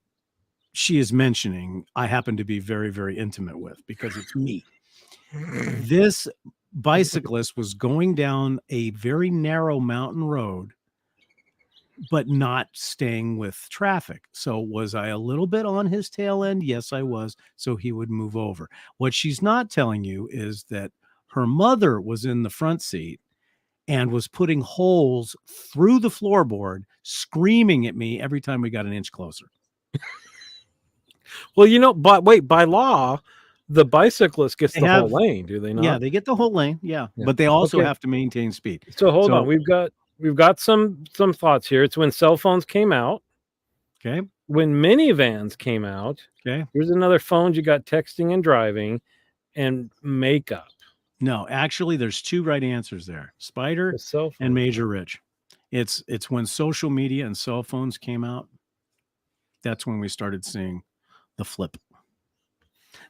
[SPEAKER 1] she is mentioning, I happen to be very, very intimate with because it's me. This bicyclist was going down a very narrow mountain road, but not staying with traffic. So was I a little bit on his tail end? Yes, I was. So he would move over. What she's not telling you is that her mother was in the front seat and was putting holes through the floorboard, screaming at me every time we got an inch closer.
[SPEAKER 2] Well, but wait, by law, the bicyclist gets the whole lane, do they not?
[SPEAKER 1] Yeah, they get the whole lane. Yeah. But they also have to maintain speed.
[SPEAKER 2] So hold on. We've got some thoughts here. It's when cell phones came out.
[SPEAKER 1] Okay.
[SPEAKER 2] When minivans came out.
[SPEAKER 1] Okay.
[SPEAKER 2] Here's another phone. You got texting and driving and makeup.
[SPEAKER 1] No, actually, there's two right answers there. Spider and Major Rich. It's when social media and cell phones came out. That's when we started seeing the flip.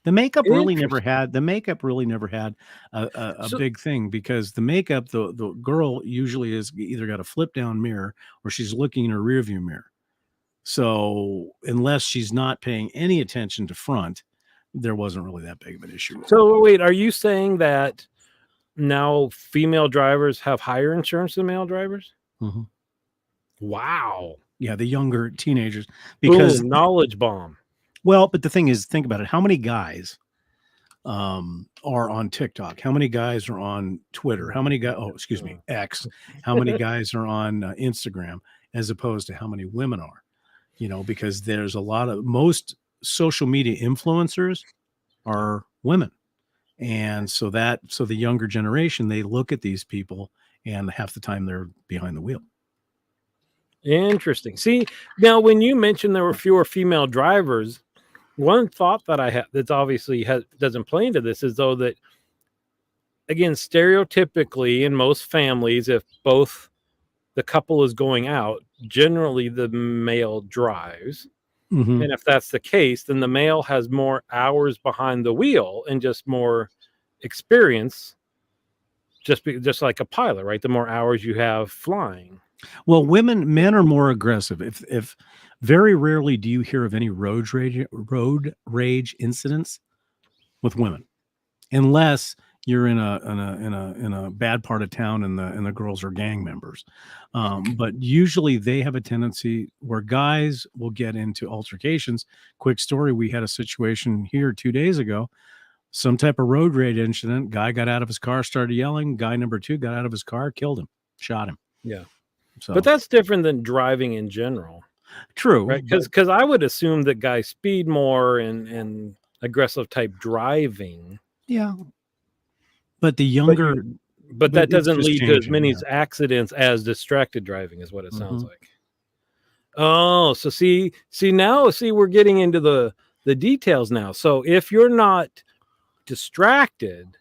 [SPEAKER 1] The makeup really never had a big thing because the makeup, the girl usually is either got a flip down mirror or she's looking in her rear view mirror. So unless she's not paying any attention to front, there wasn't really that big of an issue.
[SPEAKER 2] So wait, are you saying that now female drivers have higher insurance than male drivers?
[SPEAKER 1] Mm-hmm.
[SPEAKER 2] Wow.
[SPEAKER 1] Yeah, the younger teenagers, because
[SPEAKER 2] knowledge bomb.
[SPEAKER 1] Well, but the thing is, think about it. How many guys are on TikTok? How many guys are on Twitter? How many guys? Oh, excuse me, X. How many guys are on Instagram as opposed to how many women are? Because there's a lot of most social media influencers are women. And so the younger generation, they look at these people and half the time they're behind the wheel.
[SPEAKER 2] Interesting. See, now when you mentioned there were fewer female drivers, one thought that I have that's obviously doesn't play into this is though that, again, stereotypically in most families, if both the couple is going out, generally the male drives.
[SPEAKER 1] Mm-hmm.
[SPEAKER 2] And if that's the case, then the male has more hours behind the wheel and just more experience, just like a pilot, right? The more hours you have flying.
[SPEAKER 1] Well, men are more aggressive. If very rarely do you hear of any road rage incidents with women, unless you're in a bad part of town and the girls are gang members. But usually they have a tendency where guys will get into altercations. Quick story: we had a situation here 2 days ago. Some type of road rage incident. Guy got out of his car, started yelling. Guy number two got out of his car, killed him, shot him.
[SPEAKER 2] Yeah.
[SPEAKER 1] So
[SPEAKER 2] But that's different than driving in general,
[SPEAKER 1] true,
[SPEAKER 2] right?
[SPEAKER 1] but
[SPEAKER 2] Because I would assume that guys speed more and aggressive type driving,
[SPEAKER 1] yeah. But the
[SPEAKER 2] but
[SPEAKER 1] younger,
[SPEAKER 2] but
[SPEAKER 1] but
[SPEAKER 2] that
[SPEAKER 1] it's
[SPEAKER 2] doesn't
[SPEAKER 1] just
[SPEAKER 2] lead to as
[SPEAKER 1] changing.
[SPEAKER 2] many
[SPEAKER 1] Yeah.
[SPEAKER 2] accidents as distracted driving is what it sounds
[SPEAKER 1] Mhm.
[SPEAKER 2] like. Oh, so see now, we're getting into the details now. So if you're not distracted,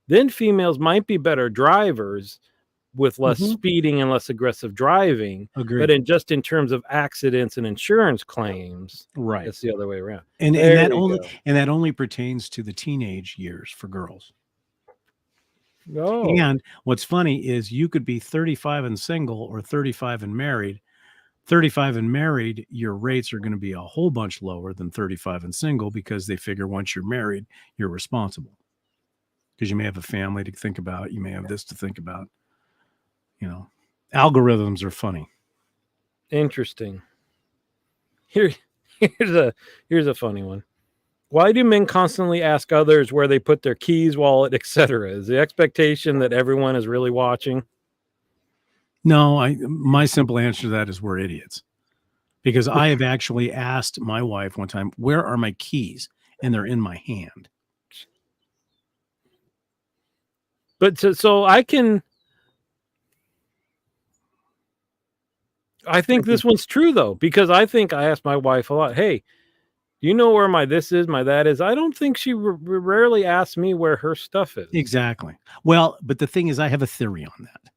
[SPEAKER 2] then females might be better drivers with less
[SPEAKER 1] Mhm.
[SPEAKER 2] speeding and less aggressive driving. But
[SPEAKER 1] Agreed.
[SPEAKER 2] just in terms of accidents and insurance claims,
[SPEAKER 1] Right.
[SPEAKER 2] it's the other way around.
[SPEAKER 1] And
[SPEAKER 2] There
[SPEAKER 1] that
[SPEAKER 2] you
[SPEAKER 1] only
[SPEAKER 2] go.
[SPEAKER 1] and that only pertains to the teenage years for girls.
[SPEAKER 2] Oh,
[SPEAKER 1] And what's funny is you could be 35 and single or 35 and married. 35 and married, your rates are going to be a whole bunch lower than 35 and single because they figure once you're married, you're responsible. Because you may have a family to think about, you may have this to think about. You know, algorithms are funny.
[SPEAKER 2] interesting. Here, here's a funny one. Why do men constantly ask others where they put their keys, wallet, etc.? Is the expectation that everyone is really watching?
[SPEAKER 1] No, my simple answer to that is we're idiots. Because I have actually asked my wife one time, "Where are my keys?" And they're in my hand.
[SPEAKER 2] But so I think this one's true though, because I think I ask my wife a lot, "Hey, do you know where my this is, my that is?" I don't think she rarely asks me where her stuff is.
[SPEAKER 1] Exactly. Well, but the thing is, I have a theory on that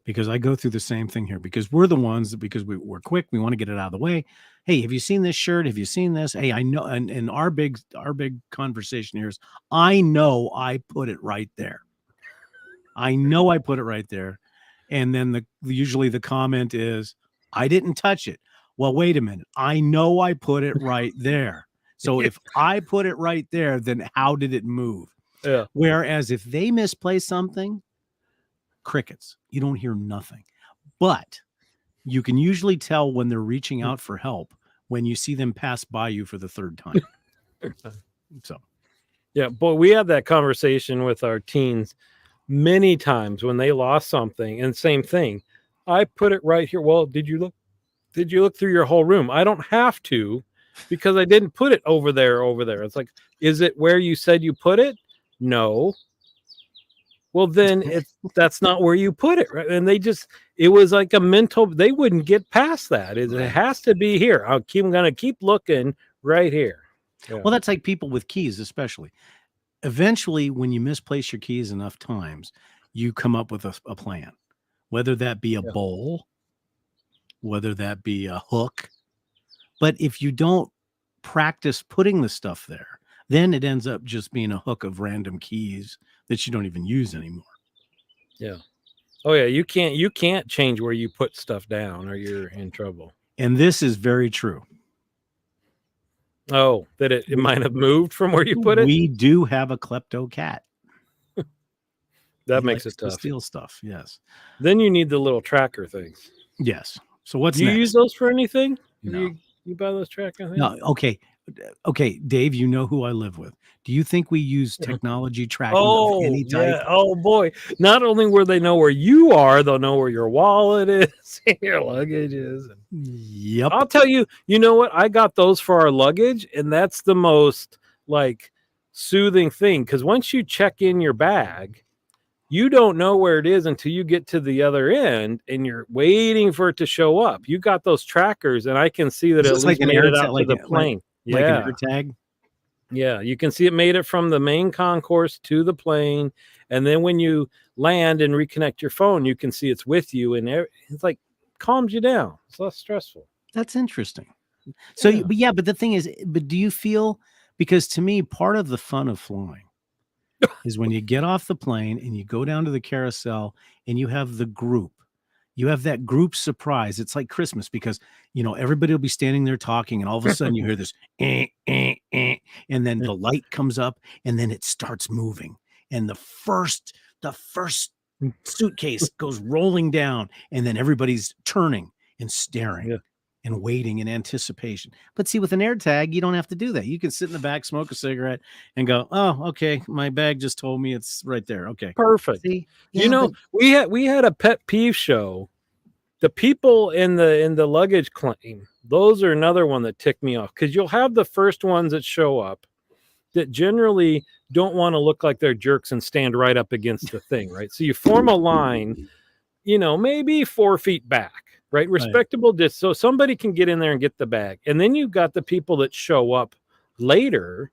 [SPEAKER 1] because I go through the same thing here because we're the ones that because we're quick, we want to get it out of the way. Hey, have you seen this shirt? Have you seen this? Hey, I know, and our big conversation here is I know I put it right there. I know I put it right there. And then usually the comment is, I didn't touch it. Well, wait a minute. I know I put it right there. So if I put it right there, then how did it move?
[SPEAKER 2] Yeah.
[SPEAKER 1] Whereas if they misplace something, crickets, you don't hear nothing. But you can usually tell when they're reaching out for help when you see them pass by you for the third time. So,
[SPEAKER 2] yeah, boy, we had that conversation with our teens many times when they lost something, and same thing. I put it right here. Well, did you look through your whole room? I don't have to because I didn't put it over there. It's like, is it where you said you put it? No. Well, then that's not where you put it, right? And it was like a mental, they wouldn't get past that. It has to be here. I'm gonna keep looking right here. Yeah.
[SPEAKER 1] well, that's like people with keys, especially. Eventually, when you misplace your keys enough times, you come up with a plan, whether that be a
[SPEAKER 2] Yeah.
[SPEAKER 1] bowl, whether that be a hook. But if you don't practice putting the stuff there, then it ends up just being a hook of random keys that you don't even use anymore.
[SPEAKER 2] Yeah. Oh yeah, you can't change where you put stuff down or you're in trouble.
[SPEAKER 1] And this is very true.
[SPEAKER 2] Oh, that it might have moved from where you put it?
[SPEAKER 1] We do have a klepto cat.
[SPEAKER 2] That
[SPEAKER 1] He
[SPEAKER 2] makes
[SPEAKER 1] likes
[SPEAKER 2] it
[SPEAKER 1] to
[SPEAKER 2] tough.
[SPEAKER 1] steal stuff. Yes.
[SPEAKER 2] Then you need the little tracker things.
[SPEAKER 1] Yes. So what's
[SPEAKER 2] Do you
[SPEAKER 1] next?
[SPEAKER 2] use those for anything?
[SPEAKER 1] No.
[SPEAKER 2] You buy those tracker things?
[SPEAKER 1] No. Okay, Dave, you know who I live with. Do you think we use technology tracking of any type?
[SPEAKER 2] Yeah. Oh boy. Not only will they know where you are, they'll know where your wallet is and your luggage is.
[SPEAKER 1] Yep.
[SPEAKER 2] I'll tell you, you know what? I got those for our luggage, and that's the most like soothing thing. Because once you check in your bag, you don't know where it is until you get to the other end and you're waiting for it to show up. You got those trackers, and I can see that
[SPEAKER 1] Is
[SPEAKER 2] it
[SPEAKER 1] this
[SPEAKER 2] at least
[SPEAKER 1] like an
[SPEAKER 2] made
[SPEAKER 1] air
[SPEAKER 2] it
[SPEAKER 1] ta-
[SPEAKER 2] out to
[SPEAKER 1] like
[SPEAKER 2] the
[SPEAKER 1] a- like-
[SPEAKER 2] plane.
[SPEAKER 1] Like
[SPEAKER 2] Yeah.
[SPEAKER 1] an air tag?
[SPEAKER 2] Yeah, you can see it made it from the main concourse to the plane, and then when you land and reconnect your phone, you can see it's with you, and it's like calms you down. It's less stressful.
[SPEAKER 1] That's interesting. So,
[SPEAKER 2] Yeah.
[SPEAKER 1] but the thing is, but do you feel, because to me, part of the fun of flying is when you get off the plane and you go down to the carousel and you have the group. You have that group surprise. It's like Christmas because, everybody will be standing there talking and all of a sudden you hear this, and then the light comes up and then it starts moving. and the first suitcase goes rolling down, and then everybody's turning and staring
[SPEAKER 2] Yeah.
[SPEAKER 1] and waiting in anticipation. But see, with an AirTag, you don't have to do that. You can sit in the back, smoke a cigarette, and go, "Oh, okay, my bag just told me it's right there." Okay.
[SPEAKER 2] Perfect.
[SPEAKER 1] See?
[SPEAKER 2] You
[SPEAKER 1] Yeah,
[SPEAKER 2] know,
[SPEAKER 1] but
[SPEAKER 2] we had a pet peeve show. The people in the luggage claim, those are another one that tick me off, because you'll have the first ones that show up that generally don't want to look like they're jerks and stand right up against the thing, right? So you form a line, maybe 4 feet back, right?
[SPEAKER 1] right.
[SPEAKER 2] Respectable distance, so somebody can get in there and get the bag. And then you've got the people that show up later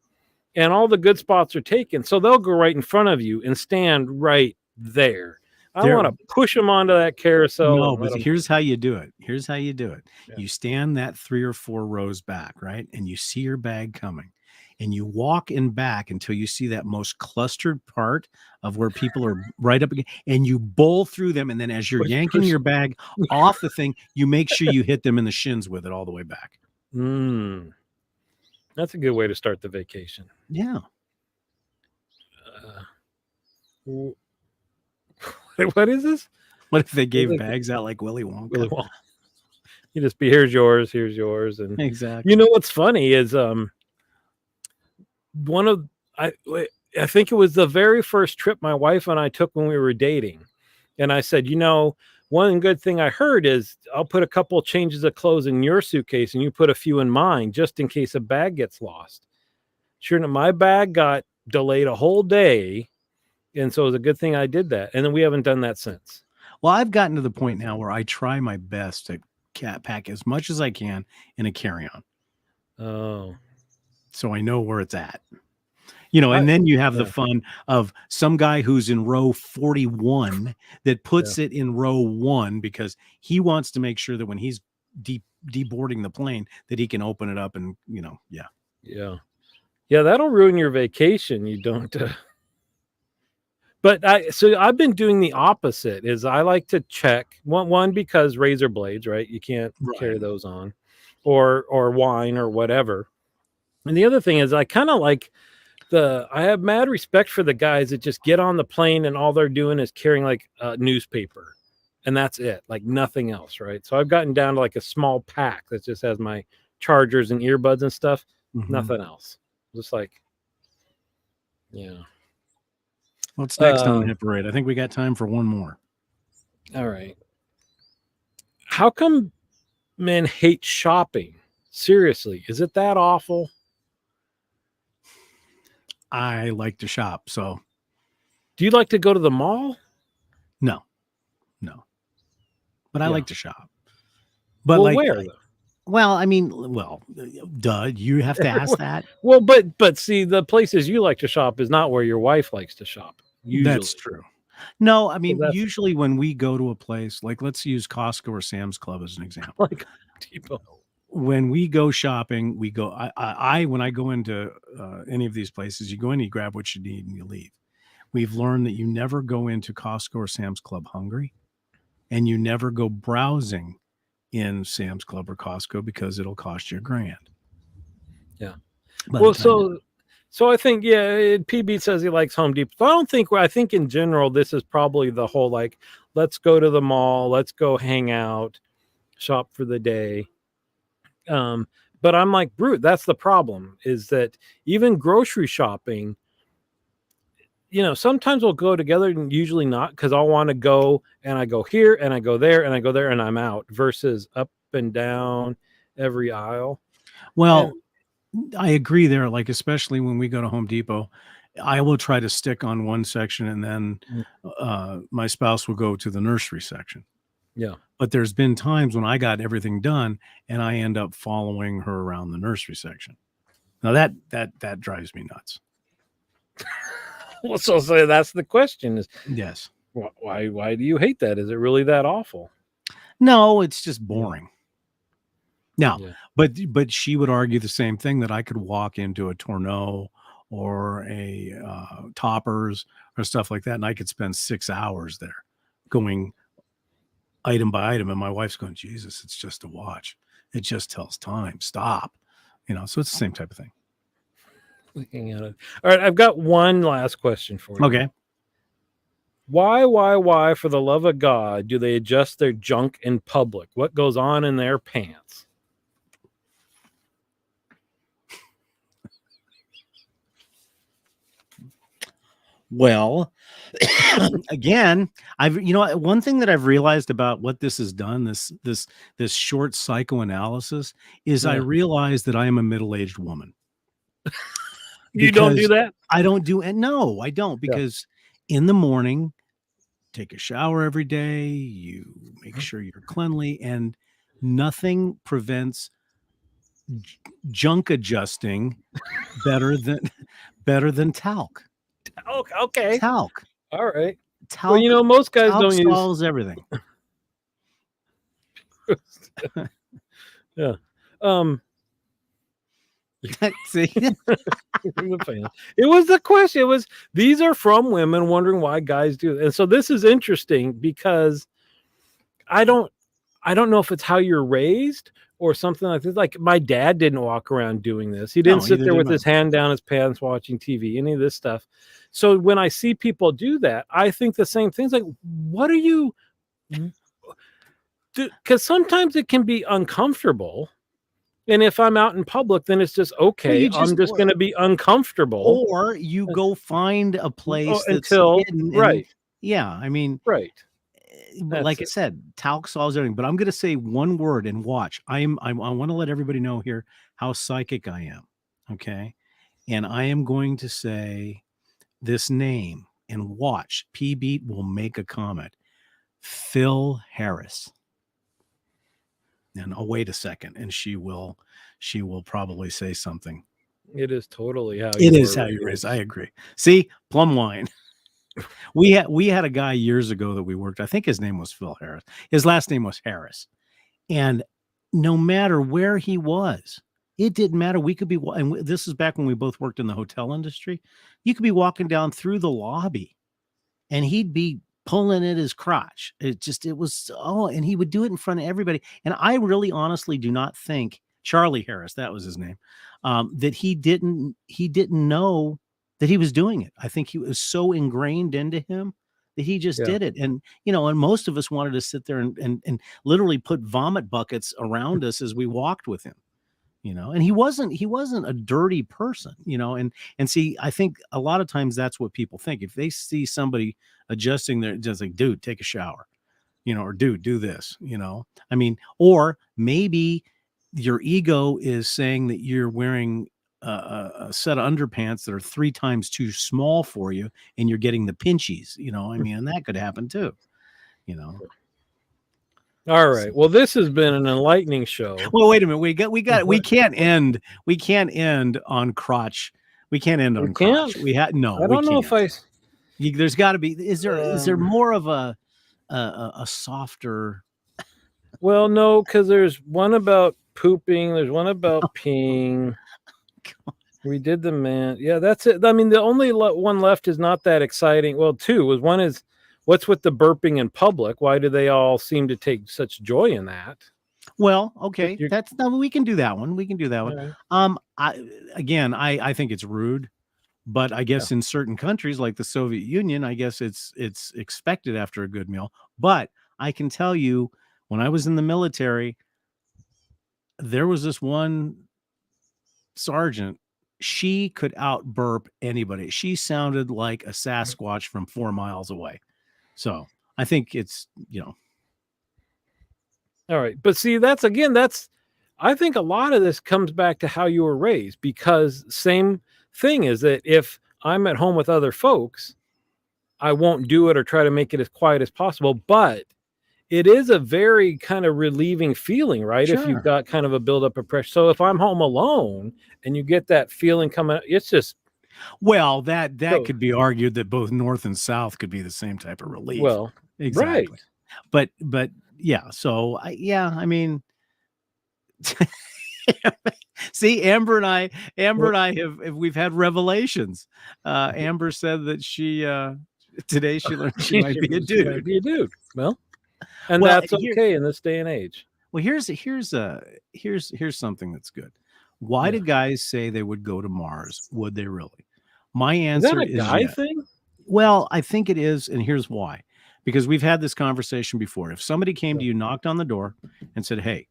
[SPEAKER 2] and all the good spots are taken. So they'll go right in front of you and stand right there. I
[SPEAKER 1] There
[SPEAKER 2] want to push them onto that carousel
[SPEAKER 1] No,
[SPEAKER 2] and
[SPEAKER 1] but
[SPEAKER 2] let them.
[SPEAKER 1] here's how you do it. Here's how you do it.
[SPEAKER 2] Yeah.
[SPEAKER 1] You stand that 3 or 4 rows back, right? And you see your bag coming. And you walk in back until you see that most clustered part of where people are right up again, and you bowl through them. And then as you're
[SPEAKER 2] Push,
[SPEAKER 1] yanking
[SPEAKER 2] push.
[SPEAKER 1] your bag off the thing, you make sure you hit them in the shins with it all the way back.
[SPEAKER 2] That's a good way to start the vacation.
[SPEAKER 1] Yeah.
[SPEAKER 2] W- what is this?
[SPEAKER 1] What if they gave
[SPEAKER 2] like-
[SPEAKER 1] bags out like Willy Wonka?
[SPEAKER 2] Really well. You just be, here's yours, and
[SPEAKER 1] Exactly.
[SPEAKER 2] what's funny is one of I think it was the very first trip my wife and I took when we were dating, and I said, one good thing I heard is I'll put a couple of changes of clothes in your suitcase and you put a few in mine just in case a bag gets lost. Sure enough, my bag got delayed a whole day, and so it was a good thing I did that. And then we haven't done that since.
[SPEAKER 1] Well, I've gotten to the point now where I try my best to pack as much as I can in a carry-on,
[SPEAKER 2] Oh,
[SPEAKER 1] so I know where it's at. And then you have the fun of some guy who's in row 41 that puts it in row 1 because he wants to make sure that when he's deboarding the plane that he can open it up and, yeah.
[SPEAKER 2] Yeah, that'll ruin your vacation. You don't. But I've been doing the opposite. Is I like to check one because razor blades, right? You can't carry
[SPEAKER 1] Right.
[SPEAKER 2] those on, or wine or whatever. And the other thing is I kind of like I have mad respect for the guys that just get on the plane and all they're doing is carrying like a newspaper, and that's it, like nothing else, right? So I've gotten down to like a small pack that just has my chargers and earbuds and stuff, nothing else. Just like, yeah.
[SPEAKER 1] What's next on Hit Parade? I think we got time for one more.
[SPEAKER 2] All right. How come men hate shopping? Seriously, is it that awful?
[SPEAKER 1] I like to shop, so
[SPEAKER 2] Do you like to go to the mall?
[SPEAKER 1] no. But I
[SPEAKER 2] Yeah.
[SPEAKER 1] like to shop. But
[SPEAKER 2] Well, where though?
[SPEAKER 1] well, I mean, duh, you have to ask that.
[SPEAKER 2] Well, but see, the places you like to shop is not where your wife likes to shop. Usually.
[SPEAKER 1] That's true. No, I mean,
[SPEAKER 2] that's-
[SPEAKER 1] usually when we go to a place, like let's use Costco or Sam's Club as an example.
[SPEAKER 2] Like Depot.
[SPEAKER 1] When we go shopping, we go. When I go into any of these places, you go in, you grab what you need, and you leave. We've learned that you never go into Costco or Sam's Club hungry, and you never go browsing in Sam's Club or Costco because it'll cost you $1,000.
[SPEAKER 2] Yeah.
[SPEAKER 1] By
[SPEAKER 2] Well,
[SPEAKER 1] the time
[SPEAKER 2] so I think, PB says he likes Home Depot. So I think in general, this is probably the whole, like, let's go to the mall, let's go hang out, shop for the day. But I'm like, Brute, that's the problem, is that even grocery shopping, sometimes we'll go together and usually not, because I'll want to go and I go here and I go there and I go there and I'm out, versus up and down every aisle.
[SPEAKER 1] Well, I agree there. Like, especially when we go to Home Depot, I will try to stick on one section and then my spouse will go to the nursery section.
[SPEAKER 2] Yeah.
[SPEAKER 1] But there's been times when I got everything done and I end up following her around the nursery section. Now that drives me nuts.
[SPEAKER 2] Well, so that's the question: is
[SPEAKER 1] Yes.
[SPEAKER 2] why do you hate that? Is it really that awful?
[SPEAKER 1] No, it's just boring. Now,
[SPEAKER 2] Yeah.
[SPEAKER 1] but she would argue the same thing, that I could walk into a Tourneau or a Toppers or stuff like that, and I could spend 6 hours there going item by item. And my wife's going, Jesus, it's just a watch. It just tells time. Stop. So it's the same type of thing.
[SPEAKER 2] Looking at it. All right, I've got one last question for you.
[SPEAKER 1] Okay.
[SPEAKER 2] Why, for the love of God, do they adjust their junk in public? What goes on in their pants?
[SPEAKER 1] Well, again, one thing that I've realized about what this has done, this short psychoanalysis, is I
[SPEAKER 2] Yeah.
[SPEAKER 1] realize that I am a middle-aged woman.
[SPEAKER 2] You don't do
[SPEAKER 1] Because
[SPEAKER 2] that?
[SPEAKER 1] I don't do and no, I don't,
[SPEAKER 2] Yeah.
[SPEAKER 1] because in the morning, take a shower every day, you make
[SPEAKER 2] Mhm.
[SPEAKER 1] sure you're cleanly, and nothing prevents junk adjusting better than better than talc.
[SPEAKER 2] Okay.
[SPEAKER 1] Talc.
[SPEAKER 2] All right. Well,
[SPEAKER 1] Talc
[SPEAKER 2] most guys
[SPEAKER 1] talc
[SPEAKER 2] don't use.
[SPEAKER 1] solves everything.
[SPEAKER 2] Yeah. Um,
[SPEAKER 1] See?
[SPEAKER 2] it was the question. It was, these are from women wondering why guys do it. And so this is interesting because I don't know if it's how you're raised or something like this. Like my dad didn't walk around doing this. He didn't
[SPEAKER 1] No,
[SPEAKER 2] sit
[SPEAKER 1] neither
[SPEAKER 2] there
[SPEAKER 1] did
[SPEAKER 2] with
[SPEAKER 1] mine.
[SPEAKER 2] his hand down his pants watching TV, any of this stuff. So when I see people do that, I think the same things. Like, what are you? Because sometimes it can be uncomfortable. And if I'm out in public, then it's just okay. I'm just going to be uncomfortable.
[SPEAKER 1] Or you go find a place that's
[SPEAKER 2] Until
[SPEAKER 1] hidden
[SPEAKER 2] right.
[SPEAKER 1] Yeah, I mean,
[SPEAKER 2] Right.
[SPEAKER 1] but like I said, talc solves everything. But I'm going to say one word and watch. I want to let everybody know here how psychic I am. Okay, and I am going to say this name and watch. P Beat will make a comment. Phil Harris. And I'll wait a second, and she will probably say something.
[SPEAKER 2] It is totally how
[SPEAKER 1] It is how you raise. I agree. See, plum wine. We had a guy years ago that we worked. I think his name was Phil Harris. His last name was Harris. And no matter where he was, it didn't matter. We could be, and this is back when we both worked in the hotel industry. You could be walking down through the lobby and he'd be pulling at his crotch. It was, and he would do it in front of everybody. And I really honestly do not think Charlie Harris, that was his name, that he didn't know that he was doing it. I think he was so ingrained into him that he just did it. And, and most of us wanted to sit there and literally put vomit buckets around us as we walked with him. And he wasn't a dirty person, and see, I think a lot of times that's what people think. If they see somebody adjusting their, just like, dude, take a shower, or dude, do this, I mean, or maybe your ego is saying that you're wearing a set of underpants that are 3 times too small for you and you're getting the pinchies, I mean, and that could happen too,
[SPEAKER 2] All right. Well, this has been an enlightening show.
[SPEAKER 1] Well, wait a minute. We can't end on crotch. We can't end on crotch.
[SPEAKER 2] I don't know if
[SPEAKER 1] there's got to be. Is there more of a softer?
[SPEAKER 2] Well, no, because there's one about pooping. There's one about peeing. We did the man. Yeah, that's it. I mean, the only one left is not that exciting. Well, two was one is, what's with the burping in public? Why do they all seem to take such joy in that?
[SPEAKER 1] Well, okay, we can do that one. We can do that one. Right. I think it's rude, but I guess in certain countries like the Soviet Union, I guess it's expected after a good meal. But I can tell you, when I was in the military, there was this one sergeant. She could out burp anybody. She sounded like a Sasquatch from 4 miles away. So I think it's, All
[SPEAKER 2] right. But see, I think a lot of this comes back to how you were raised, because same thing is that if I'm at home with other folks, I won't do it or try to make it as quiet as possible. But it is a very kind of relieving feeling, right? Sure. If you've got kind of a buildup of pressure. So if I'm home alone and you get that feeling coming up, it's just.
[SPEAKER 1] Well, that could be argued that both North and South could be the same type of relief.
[SPEAKER 2] Well,
[SPEAKER 1] exactly. Right. But yeah. So I mean, see, Amber and I we've had revelations. Amber said that she today she learned she might be a dude.
[SPEAKER 2] Might be a dude. Well, and that's okay in this day and age.
[SPEAKER 1] Well, here's something that's good. Why
[SPEAKER 2] Yeah.
[SPEAKER 1] do guys say they would go to Mars? Would they really? My
[SPEAKER 2] Is that
[SPEAKER 1] answer
[SPEAKER 2] a
[SPEAKER 1] is
[SPEAKER 2] guy
[SPEAKER 1] yes.
[SPEAKER 2] thing?
[SPEAKER 1] Well, I think it is, and here's why. Because we've had this conversation before. If somebody came to you, knocked on the door, and said, "Hey,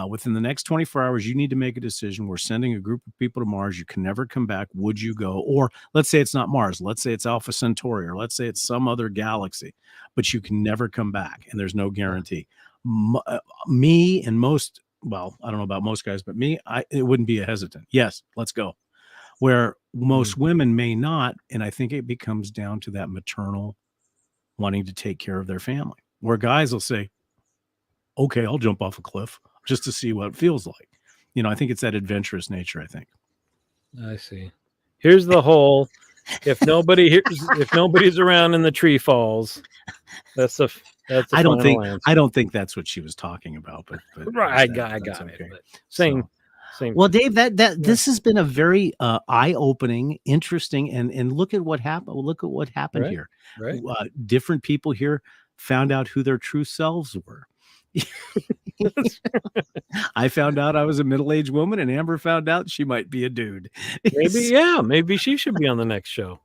[SPEAKER 1] within the next 24 hours, you need to make a decision. We're sending a group of people to Mars. You can never come back. Would you go?" Or let's say it's not Mars. Let's say it's Alpha Centauri, or let's say it's some other galaxy, but you can never come back, and there's no guarantee. Me and most, well, I don't know about most guys, but me, it wouldn't be a hesitant. Yes, let's go. Where most women may not, and I think it becomes down to that maternal wanting to take care of their family. Where guys will say, "Okay, I'll jump off a cliff just to see what it feels like." I think it's that adventurous nature, I think.
[SPEAKER 2] I see. Here's the whole if nobody's around and the tree falls, that's the
[SPEAKER 1] I don't
[SPEAKER 2] final answer.
[SPEAKER 1] I don't think that's what she was talking about, but
[SPEAKER 2] Right, I got
[SPEAKER 1] okay.
[SPEAKER 2] it. But same.
[SPEAKER 1] Well,
[SPEAKER 2] thing.
[SPEAKER 1] Dave, this has been a very eye-opening, interesting, and look at what happened. Look at what happened
[SPEAKER 2] Right,
[SPEAKER 1] here.
[SPEAKER 2] right.
[SPEAKER 1] Different people here found out who their true selves were. I found out I was a middle-aged woman, and Amber found out she might be a dude.
[SPEAKER 2] Maybe she should be on the next show.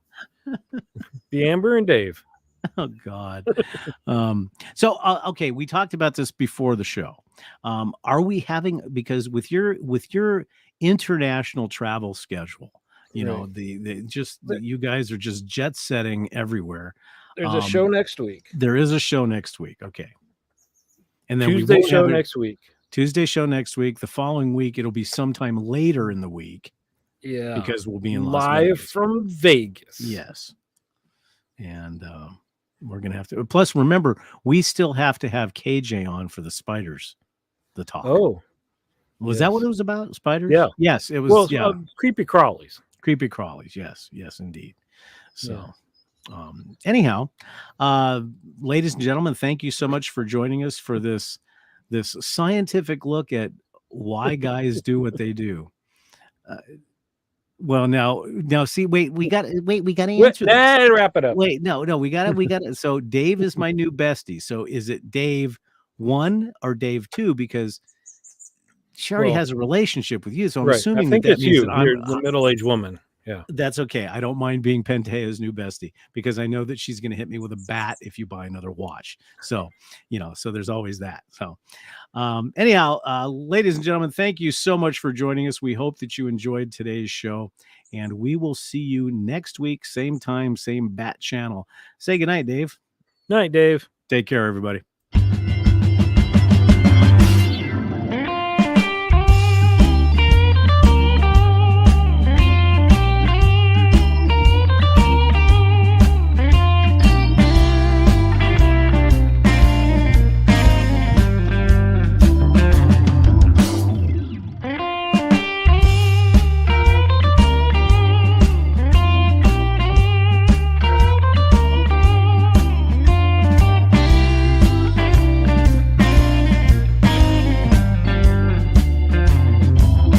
[SPEAKER 2] Be Amber and Dave.
[SPEAKER 1] Oh God. So okay, we talked about this before the show. Are we having, because with your international travel schedule, you guys are just jet setting everywhere.
[SPEAKER 2] There's a show next week.
[SPEAKER 1] There is a show next week. Okay. And then
[SPEAKER 2] Tuesday show next week.
[SPEAKER 1] Tuesday show next week. The following week, it'll be sometime later in the week.
[SPEAKER 2] Yeah.
[SPEAKER 1] Because we'll be in Las
[SPEAKER 2] live
[SPEAKER 1] Vegas.
[SPEAKER 2] from Vegas.
[SPEAKER 1] Yes. And we're going to have to, plus remember, we still have to have KJ on for the spiders, the talk.
[SPEAKER 2] Oh,
[SPEAKER 1] was that what it was about? Spiders?
[SPEAKER 2] Yeah.
[SPEAKER 1] Yes, it was.
[SPEAKER 2] Creepy crawlies.
[SPEAKER 1] Creepy crawlies. Yes, indeed. So, anyhow, ladies and gentlemen, thank you so much for joining us for this scientific look at why guys do what they do. Well, now, see, we got to answer this.
[SPEAKER 2] Wrap it up.
[SPEAKER 1] Wait, no, we got it. So Dave is my new bestie. So is it Dave 1 or Dave 2? Because she already has a relationship with you. So I'm assuming
[SPEAKER 2] I think
[SPEAKER 1] that
[SPEAKER 2] it's
[SPEAKER 1] means
[SPEAKER 2] you.
[SPEAKER 1] that
[SPEAKER 2] You're the middle-aged woman. Yeah,
[SPEAKER 1] that's okay. I don't mind being Pentea's new bestie because I know that she's going to hit me with a bat if you buy another watch. So, so there's always that. So, anyhow, ladies and gentlemen, thank you so much for joining us. We hope that you enjoyed today's show, and we will see you next week, same time, same bat channel. Say goodnight, Dave.
[SPEAKER 2] Night, Dave.
[SPEAKER 1] Take care, everybody.